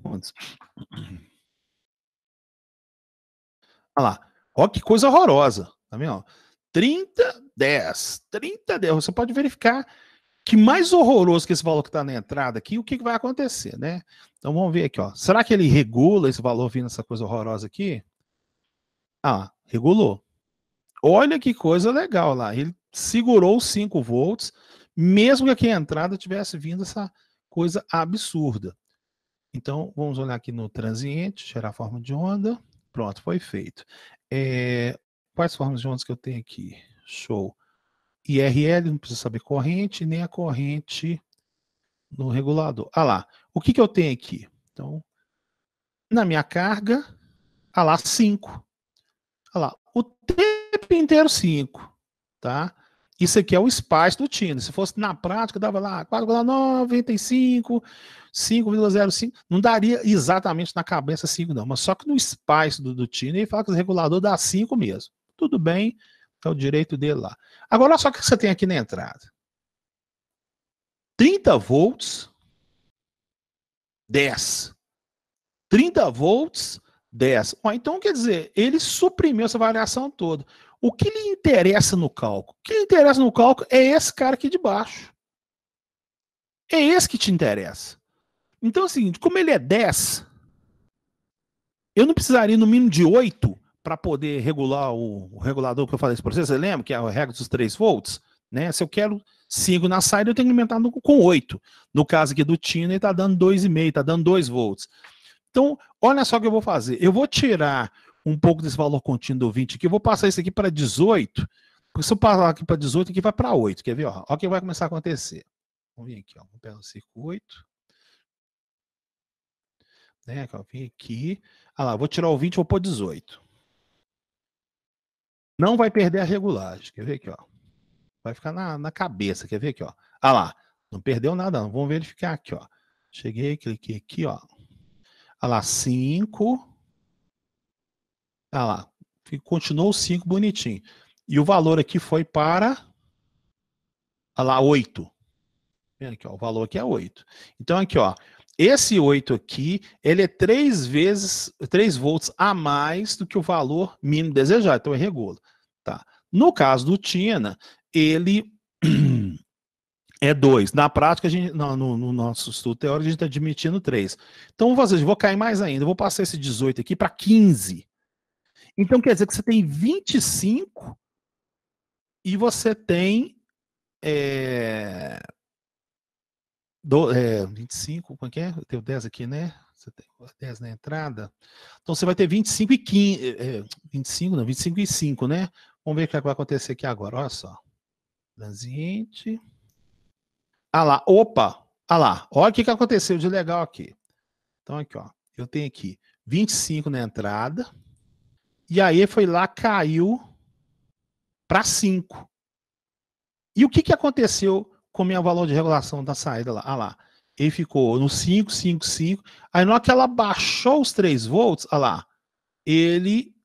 Olha lá. Olha que coisa horrorosa. Tá vendo? 30, 10. 30, 10. Você pode verificar que mais horroroso que esse valor que está na entrada aqui, o que vai acontecer, né? Então, vamos ver aqui, ó. Será que ele regula esse valor vindo essa coisa horrorosa aqui? Ah, regulou. Olha que coisa legal lá. Ele segurou os 5 volts, mesmo que aqui a entrada tivesse vindo essa coisa absurda. Então, vamos olhar aqui no transiente, gerar forma de onda. Pronto, foi feito. Quais formas de ondas que eu tenho aqui? Show. IRL, não precisa saber corrente, nem a corrente no regulador. Ah lá, o que eu tenho aqui? Então, na minha carga, ah lá, 5. Ah lá, o tempo inteiro 5, tá? Isso aqui é o SPICE do Tino. Se fosse na prática, dava lá 4,95, 5,05. Não daria exatamente na cabeça 5, não. Mas só que no SPICE do Tino, ele fala que o regulador dá 5 mesmo. Tudo bem, é o direito dele lá. Agora, olha só o que você tem aqui na entrada. 30 volts, 10. 30 volts, 10. Então, quer dizer, ele suprimiu essa variação toda. O que lhe interessa no cálculo? O que lhe interessa no cálculo é esse cara aqui de baixo. É esse que te interessa. Então, assim, como ele é 10, eu não precisaria no mínimo de 8 para poder regular o regulador que eu falei para você. Você lembra que é a regra dos 3 volts? Né? Se eu quero 5 na saída, eu tenho que alimentar com 8. No caso aqui do Tino, ele está dando 2,5, está dando 2 volts. Então, olha só o que eu vou fazer. Eu vou tirar um pouco desse valor contínuo do 20 aqui, eu vou passar isso aqui para 18, porque se eu passar aqui para 18, aqui vai para 8, quer ver? Olha o que vai começar a acontecer. Vamos vir aqui, ó, vamos pegar o circuito. Né, vou vir aqui. Ah lá, vou tirar o 20 e vou pôr 18. Não vai perder a regulagem, quer ver aqui, ó. Vai ficar na cabeça, quer ver aqui, ó. Ah lá, não perdeu nada não, vamos verificar aqui, ó. Cheguei, cliquei aqui, ó. Ah lá, 5. Ah lá, continuou 5 bonitinho. E o valor aqui foi para, ah lá, 8. Vendo aqui, ó, o valor aqui é 8. Então aqui, ó, esse 8 aqui, ele é 3 volts a mais do que o valor mínimo desejado, então é regula. Tá. No caso do Tina, ele é 2. Na prática, a gente, no nosso estudo teórico, a gente está admitindo 3. Então, vou fazer, vou cair mais ainda, vou passar esse 18 aqui para 15. Então, quer dizer que você tem 25 e você tem 25, como é que é? Eu tenho 10 aqui, né? Você tem 10 na entrada. Então, você vai ter 25 e 15. 25, não, 25 e 5, né? Vamos ver o que vai acontecer aqui agora. Olha só. Transiente. Ah lá, opa! Ah lá, olha o que aconteceu de legal aqui. Então, aqui, ó. Eu tenho aqui 25 na entrada. E aí foi lá, caiu para 5. E o que aconteceu com o meu valor de regulação da saída lá? Ah lá, ele ficou no 5, 5, 5. Aí na hora que ela baixou os 3 volts, ah lá, ele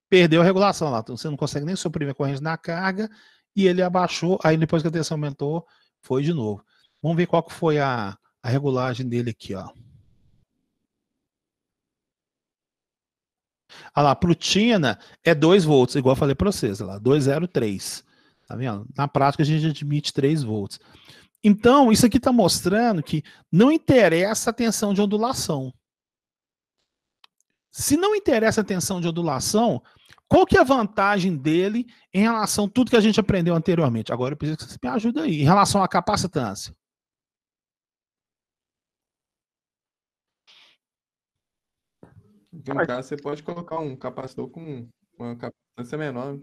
perdeu a regulação lá. Então você não consegue nem suprimir a corrente na carga e ele abaixou. Aí depois que a tensão aumentou, foi de novo. Vamos ver qual que foi a regulagem dele aqui, ó. Ah lá, pro Tina é 2 volts, igual eu falei para vocês, lá, 203. Tá vendo? Na prática a gente admite 3 volts. Então, isso aqui está mostrando que não interessa a tensão de ondulação. Se não interessa a tensão de ondulação, qual que é a vantagem dele em relação a tudo que a gente aprendeu anteriormente? Agora eu preciso que você me ajude aí. Em relação à capacitância. No caso, você pode colocar um capacitor com uma capacitância menor.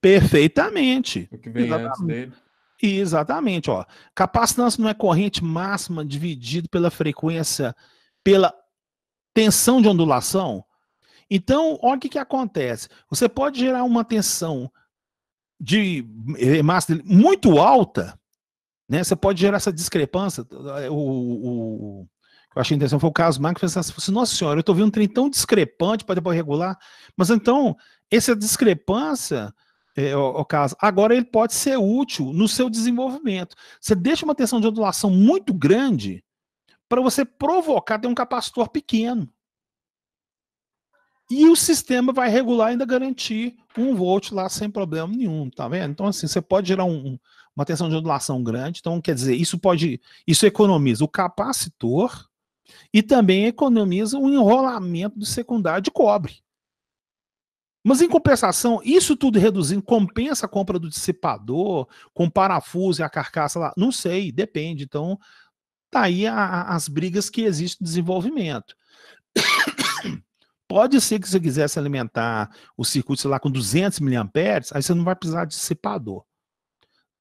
Perfeitamente. O que vem antes dele. Exatamente, ó. Capacitância não é corrente máxima dividido pela frequência, pela tensão de ondulação? Então, olha o que acontece. Você pode gerar uma tensão de massa muito alta, né? Você pode gerar essa discrepância. Eu achei interessante, foi o caso Marco, que fez assim, nossa senhora, eu estou vendo um trem tão discrepante para depois regular, mas então, essa discrepância, o caso, agora ele pode ser útil no seu desenvolvimento. Você deixa uma tensão de ondulação muito grande para você provocar ter um capacitor pequeno. E o sistema vai regular e ainda garantir 1 volt lá sem problema nenhum, tá vendo? Então, assim, você pode gerar uma tensão de ondulação grande, então, quer dizer, isso economiza o capacitor e também economiza o enrolamento do secundário de cobre. Mas, em compensação, isso tudo reduzindo, compensa a compra do dissipador, com parafuso e a carcaça lá? Não sei, depende. Então, tá aí as brigas que existem no desenvolvimento. Pode ser que você quisesse alimentar o circuito, sei lá, com 200 mA, aí você não vai precisar de dissipador.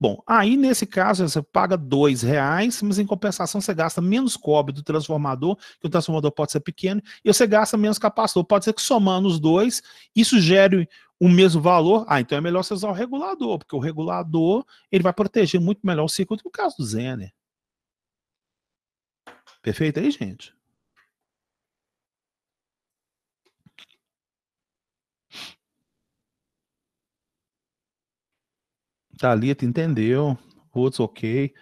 Bom, aí nesse caso você paga R$2, mas em compensação você gasta menos cobre do transformador, que o transformador pode ser pequeno, e você gasta menos capacitor. Pode ser que somando os dois, isso gere o mesmo valor, então é melhor você usar o regulador, porque o regulador ele vai proteger muito melhor o circuito no caso do Zener. Perfeito aí, gente? Thalita entendeu, outros ok,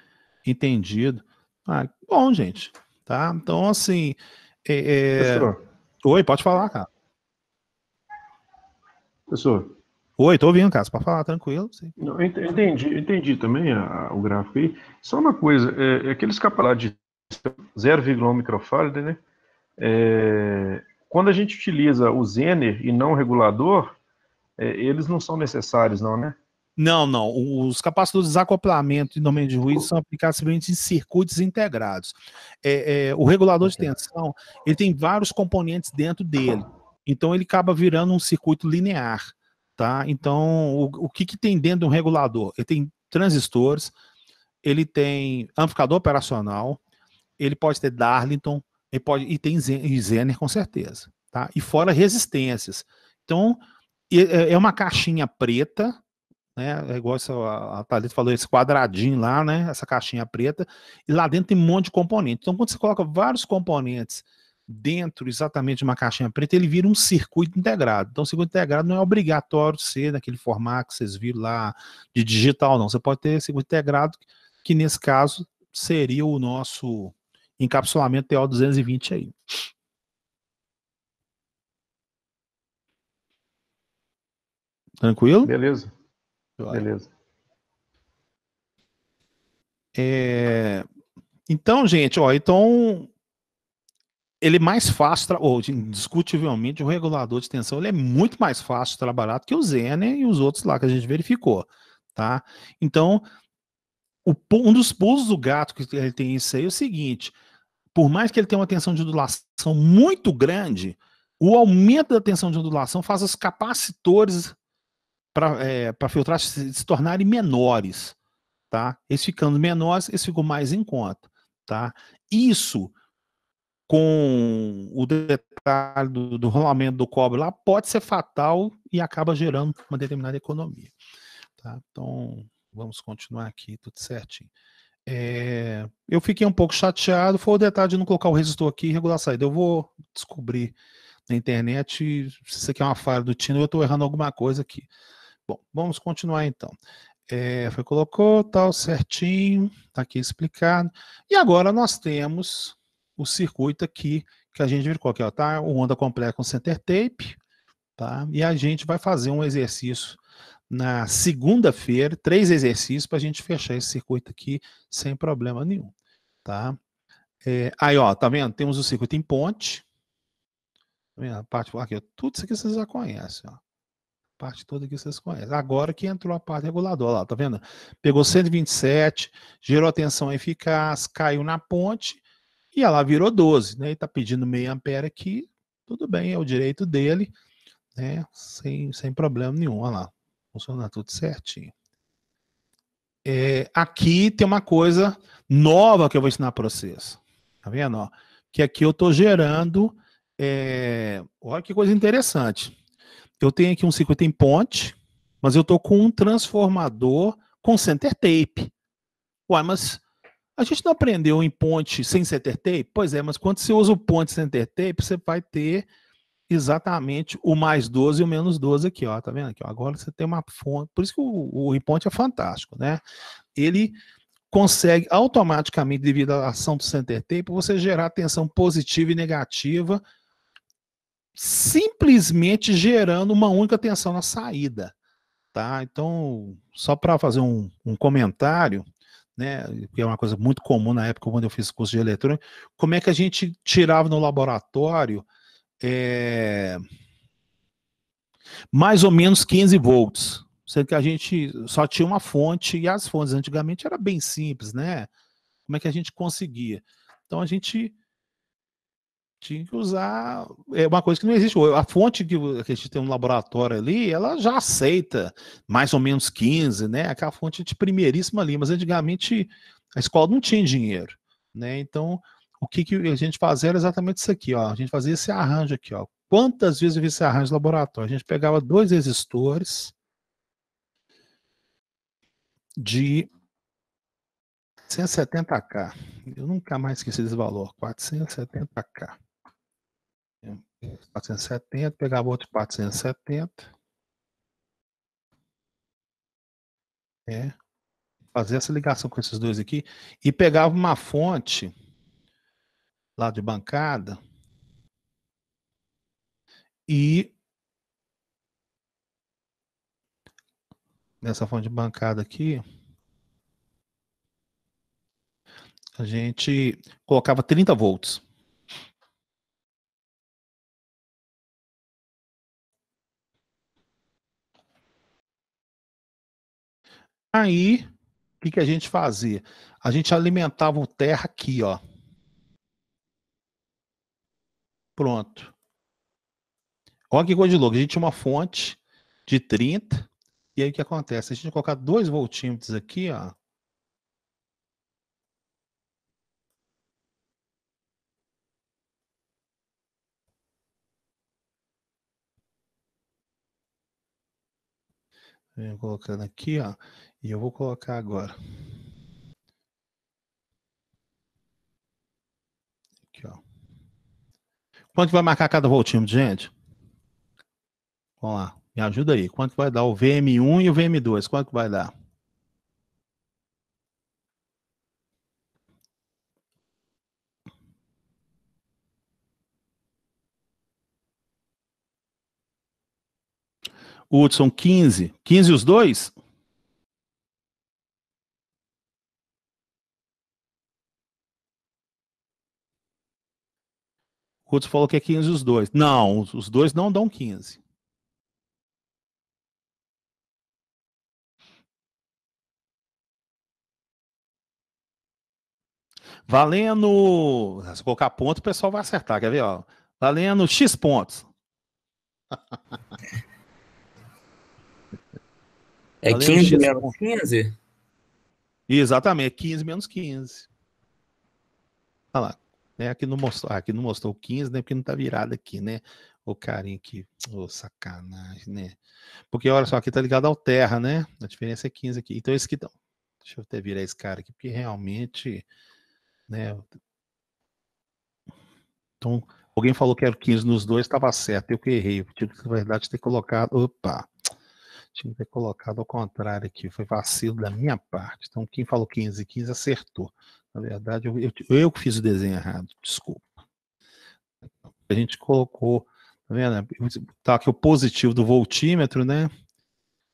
entendido. Bom, gente, tá? Então, assim... Professor, Oi, pode falar, cara. professor, Oi, tô ouvindo, cara, pode falar, tranquilo. Sim. eu entendi também o gráfico aí. Só uma coisa, aqueles capas de 0,1 microfarad, né? Quando a gente utiliza o Zener e não o regulador, eles não são necessários, não, né? Não. Os capacitores de desacoplamento e domínio de ruído são aplicados simplesmente em circuitos integrados. O regulador de tensão, ele tem vários componentes dentro dele. Então, ele acaba virando um circuito linear. Tá? Então, o que tem dentro de um regulador? Ele tem transistores, ele tem amplificador operacional, ele pode ter Darlington, e tem Zener com certeza. Tá? E fora resistências. Então, é uma caixinha preta, né? É igual a Thalita falou, esse quadradinho lá, né? Essa caixinha preta, e lá dentro tem um monte de componentes. Então, quando você coloca vários componentes dentro exatamente de uma caixinha preta, ele vira um circuito integrado. Então, o circuito integrado não é obrigatório ser naquele formato que vocês viram lá de digital, não. Você pode ter circuito integrado, que nesse caso seria o nosso encapsulamento TO220 aí. Tranquilo? Beleza. Beleza. Então, gente, então ele é mais fácil, indiscutivelmente, o regulador de tensão ele é muito mais fácil de trabalhar do que o Zener e os outros lá que a gente verificou, tá? Então, um dos pulos do gato que ele tem isso aí é o seguinte: por mais que ele tenha uma tensão de ondulação muito grande, o aumento da tensão de ondulação faz os capacitores para filtrar se tornarem menores, tá? Eles ficando menores, eles ficam mais em conta, tá? Isso, com o detalhe do rolamento do cobre lá, pode ser fatal e acaba gerando uma determinada economia, tá? Então, vamos continuar aqui, tudo certinho. Eu fiquei um pouco chateado, foi o detalhe de não colocar o resistor aqui e regular a saída. Eu vou descobrir na internet se isso aqui é uma falha do Tino, eu estou errando alguma coisa aqui. Bom, vamos continuar então. Colocou, tal, certinho, tá aqui explicado. E agora nós temos o circuito aqui, que a gente verificou aqui, ó, tá? O onda completa com center tape, tá? E a gente vai fazer um exercício na segunda-feira, 3 exercícios para a gente fechar esse circuito aqui sem problema nenhum, tá? Aí, ó, tá vendo? Temos o circuito em ponte. Tá vendo? A parte aqui, tudo isso aqui vocês já conhecem, ó. Parte toda que vocês conhecem. Agora que entrou a parte reguladora, lá, tá vendo? Pegou 127, gerou a tensão eficaz, caiu na ponte e ela virou 12, né? Ele tá pedindo meio ampere aqui, tudo bem, é o direito dele, né? Sem problema nenhum, olha lá, funciona tudo certinho. Aqui tem uma coisa nova que eu vou ensinar para vocês, tá vendo? Ó? Que aqui eu tô gerando, olha que coisa interessante. Eu tenho aqui um circuito em ponte, mas eu estou com um transformador com center tape. Uai, mas a gente não aprendeu em ponte sem center tape? Pois é, mas quando você usa o ponte center tape, você vai ter exatamente o mais 12 e o menos 12 aqui, ó. Tá vendo aqui? Ó, agora você tem uma fonte. Por isso que o em ponte é fantástico, né? Ele consegue automaticamente, devido à ação do center tape, você gerar tensão positiva e negativa, simplesmente gerando uma única tensão na saída, tá? Então, só para fazer um comentário, né, que é uma coisa muito comum na época quando eu fiz curso de eletrônica, como é que a gente tirava no laboratório mais ou menos 15 volts, sendo que a gente só tinha uma fonte, e as fontes antigamente era bem simples, né? Como é que a gente conseguia? Então a gente tinha que usar uma coisa que não existe. A fonte que a gente tem no laboratório ali, ela já aceita mais ou menos 15, né? Aquela fonte de primeiríssima ali, mas antigamente a escola não tinha dinheiro, né? Então, o que a gente fazia era exatamente isso aqui, ó. A gente fazia esse arranjo aqui, ó. Quantas vezes eu vi esse arranjo de laboratório? A gente pegava 2 resistores de 470K. Eu nunca mais esqueci desse valor. 470K. 470, pegava outro 470. Fazer essa ligação com esses dois aqui. E pegava uma fonte lá de bancada. E nessa fonte de bancada aqui, a gente colocava 30 volts. Aí, o que a gente fazia? A gente alimentava o terra aqui, ó. Pronto. Olha que coisa de louco. A gente tinha uma fonte de 30. E aí o que acontece? A gente colocar 2 voltímetros aqui, ó. Venho colocando aqui, ó. E eu vou colocar agora. Aqui, ó. Quanto vai marcar cada voltímetro, gente? Vamos lá. Me ajuda aí. Quanto vai dar o VM1 e o VM2? Quanto vai dar? Hudson, 15. 15 os dois? O Hudson falou que é 15 os dois. Não, os dois não dão 15. Valendo. Se colocar ponto, o pessoal vai acertar. Quer ver? Ó? Valendo X pontos. É Valendo 15 X menos pontos. 15? Exatamente, 15 menos 15. Olha lá. Né? Aqui não mostrou 15, né? Porque não tá virado aqui, né? O carinha aqui. Ô, sacanagem, né? Porque olha só, aqui tá ligado ao terra, né? A diferença é 15 aqui. Então esse aqui. Deixa eu até virar esse cara aqui, porque realmente. Né? Então, alguém falou que era 15 nos dois, estava certo. Eu que errei. Eu tive, na verdade, ter colocado. Opa! Tinha que ter colocado ao contrário aqui. Foi vacilo da minha parte. Então, quem falou 15 e 15 acertou. Na verdade, eu que fiz o desenho errado. Desculpa. A gente colocou. Tá vendo? Tá aqui o positivo do voltímetro, né?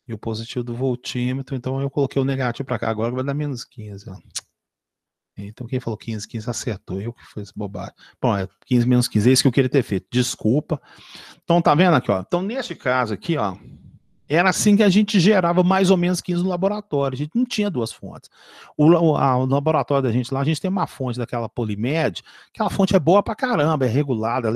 E o positivo do voltímetro. Então, eu coloquei o negativo para cá. Agora vai dar menos 15. Ó. Então, quem falou 15, 15 acertou. Eu que fiz bobagem. Bom, é 15 menos 15. É isso que eu queria ter feito. Desculpa. Então, tá vendo aqui, ó? Então, neste caso aqui, ó. Era assim que a gente gerava mais ou menos 15 no laboratório. A gente não tinha 2 fontes. O laboratório da gente lá, a gente tem uma fonte daquela Polimed. Aquela fonte é boa pra caramba, é regulada,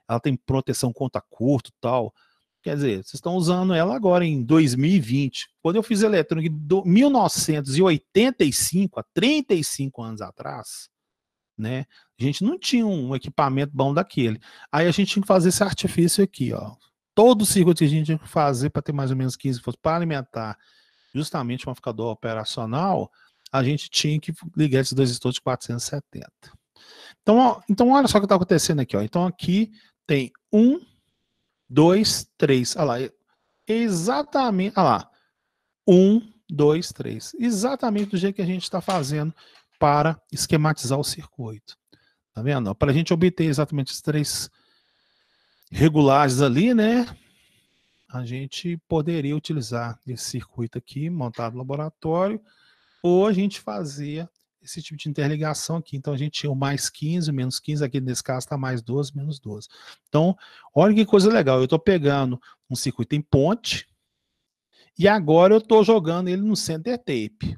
ela tem proteção contra curto e tal. Quer dizer, vocês estão usando ela agora em 2020. Quando eu fiz eletrônica em 1985, há 35 anos atrás, né? A gente não tinha um equipamento bom daquele. Aí a gente tinha que fazer esse artifício aqui, ó. Todo o circuito que a gente tinha que fazer para ter mais ou menos 15 volts para alimentar justamente um amplificador operacional, a gente tinha que ligar esses 2 resistores de 470. Então olha só o que está acontecendo aqui. Ó. Então aqui tem 1, 2, 3. Olha lá. Exatamente. Olha lá. 1, 2, 3. Exatamente do jeito que a gente está fazendo para esquematizar o circuito. Tá vendo? Para a gente obter exatamente esses 3 regulares ali, né? A gente poderia utilizar esse circuito aqui, montado no laboratório, ou a gente fazia esse tipo de interligação aqui. Então a gente tinha o mais 15, o menos 15, aqui nesse caso está mais 12, menos 12. Então, olha que coisa legal. Eu estou pegando um circuito em ponte e agora eu estou jogando ele no center tape.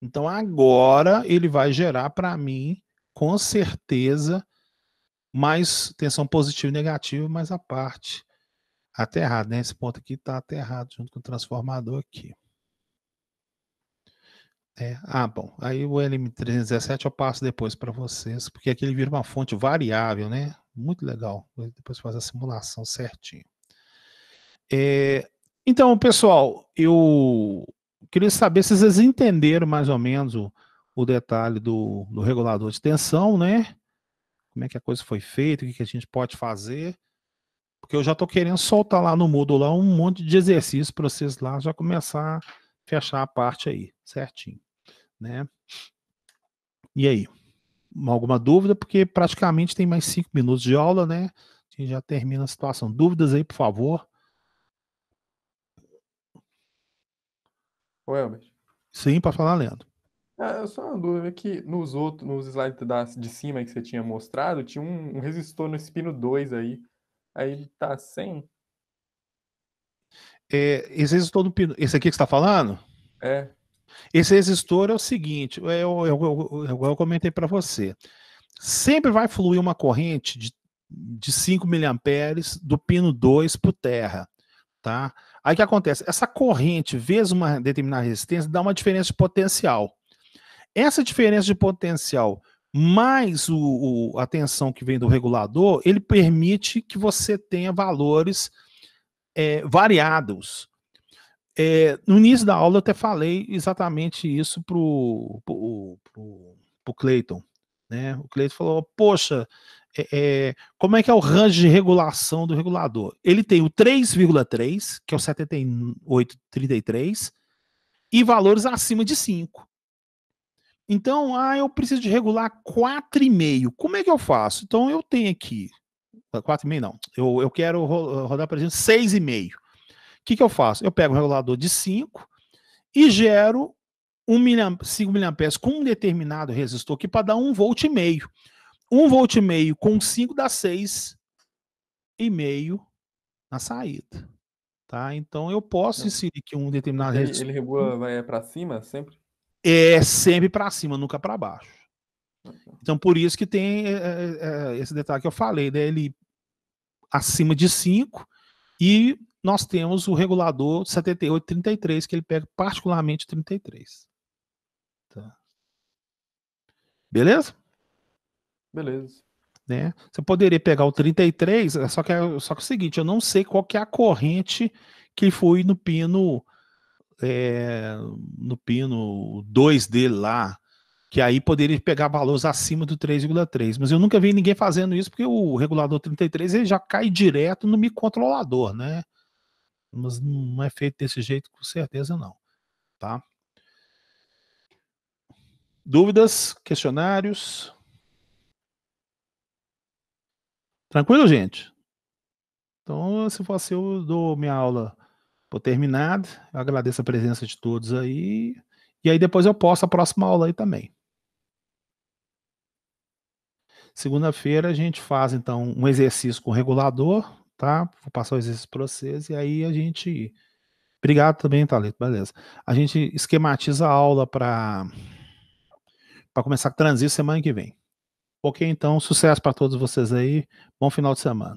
Então agora ele vai gerar para mim, com certeza, mais tensão positiva e negativa, mas a parte até errado, né? Esse ponto aqui está até errado junto com o transformador aqui. Bom, aí o LM317 eu passo depois para vocês, porque aqui ele vira uma fonte variável, né? Muito legal. Depois faz a simulação certinho. Então, pessoal, eu queria saber se vocês entenderam mais ou menos o detalhe do regulador de tensão, né? Como é que a coisa foi feita, o que a gente pode fazer. Porque eu já estou querendo soltar lá no Moodle lá um monte de exercício para vocês lá já começar a fechar a parte aí, certinho, né? E aí? Alguma dúvida? Porque praticamente tem mais 5 minutos de aula, né? A gente já termina a situação. Dúvidas aí, por favor? Ô, Elber. Sim, para falar, Leandro. Só uma dúvida que nos slides de cima que você tinha mostrado, tinha um resistor no pino 2 aí. Aí tá sem? Esse resistor do pino... Esse aqui que você está falando? É. Esse resistor é o seguinte, eu comentei para você. Sempre vai fluir uma corrente de 5 miliamperes do pino 2 para o terra, tá? Aí o que acontece? Essa corrente, vezes uma determinada resistência, dá uma diferença de potencial. Essa diferença de potencial mais a tensão que vem do regulador, ele permite que você tenha valores variados. No início da aula eu até falei exatamente isso pro Cleiton, né? O Cleiton falou, poxa, como é que é o range de regulação do regulador? Ele tem o 3,3, que é o 7833, e valores acima de 5. Então, eu preciso de regular 4,5. Como é que eu faço? Então, eu tenho aqui, 4,5 não, eu quero rodar, por exemplo, 6,5. O que eu faço? Eu pego um regulador de 5 e gero 5 mA com um determinado resistor aqui para dar 1,5 volt. 1,5 volt com 5 dá 6,5 na saída. Tá? Então eu posso inserir aqui um determinado resistor. Ele regula, vai para cima sempre? Sempre para cima, nunca para baixo. Então por isso que tem esse detalhe que eu falei, né? Ele acima de 5 e nós temos o regulador 7833, que ele pega particularmente 33. Tá. Beleza? Beleza. Né? Você poderia pegar o 33, só que é o seguinte, eu não sei qual que é a corrente que foi no pino 2 dele lá, que aí poderia pegar valores acima do 3,3, mas eu nunca vi ninguém fazendo isso, porque o regulador 33 ele já cai direto no microcontrolador, né? Mas não é feito desse jeito, com certeza não, tá? Dúvidas, questionários? Tranquilo, gente? Então, se for assim, eu dou minha aula por terminada. Eu agradeço a presença de todos aí. E aí depois eu posto a próxima aula aí também. Segunda-feira a gente faz, então, um exercício com o regulador, tá? Vou passar o exercício para vocês e aí a gente... Obrigado também, Thalito, beleza. A gente esquematiza a aula para começar a transição semana que vem. Ok, então, sucesso para todos vocês aí. Bom final de semana.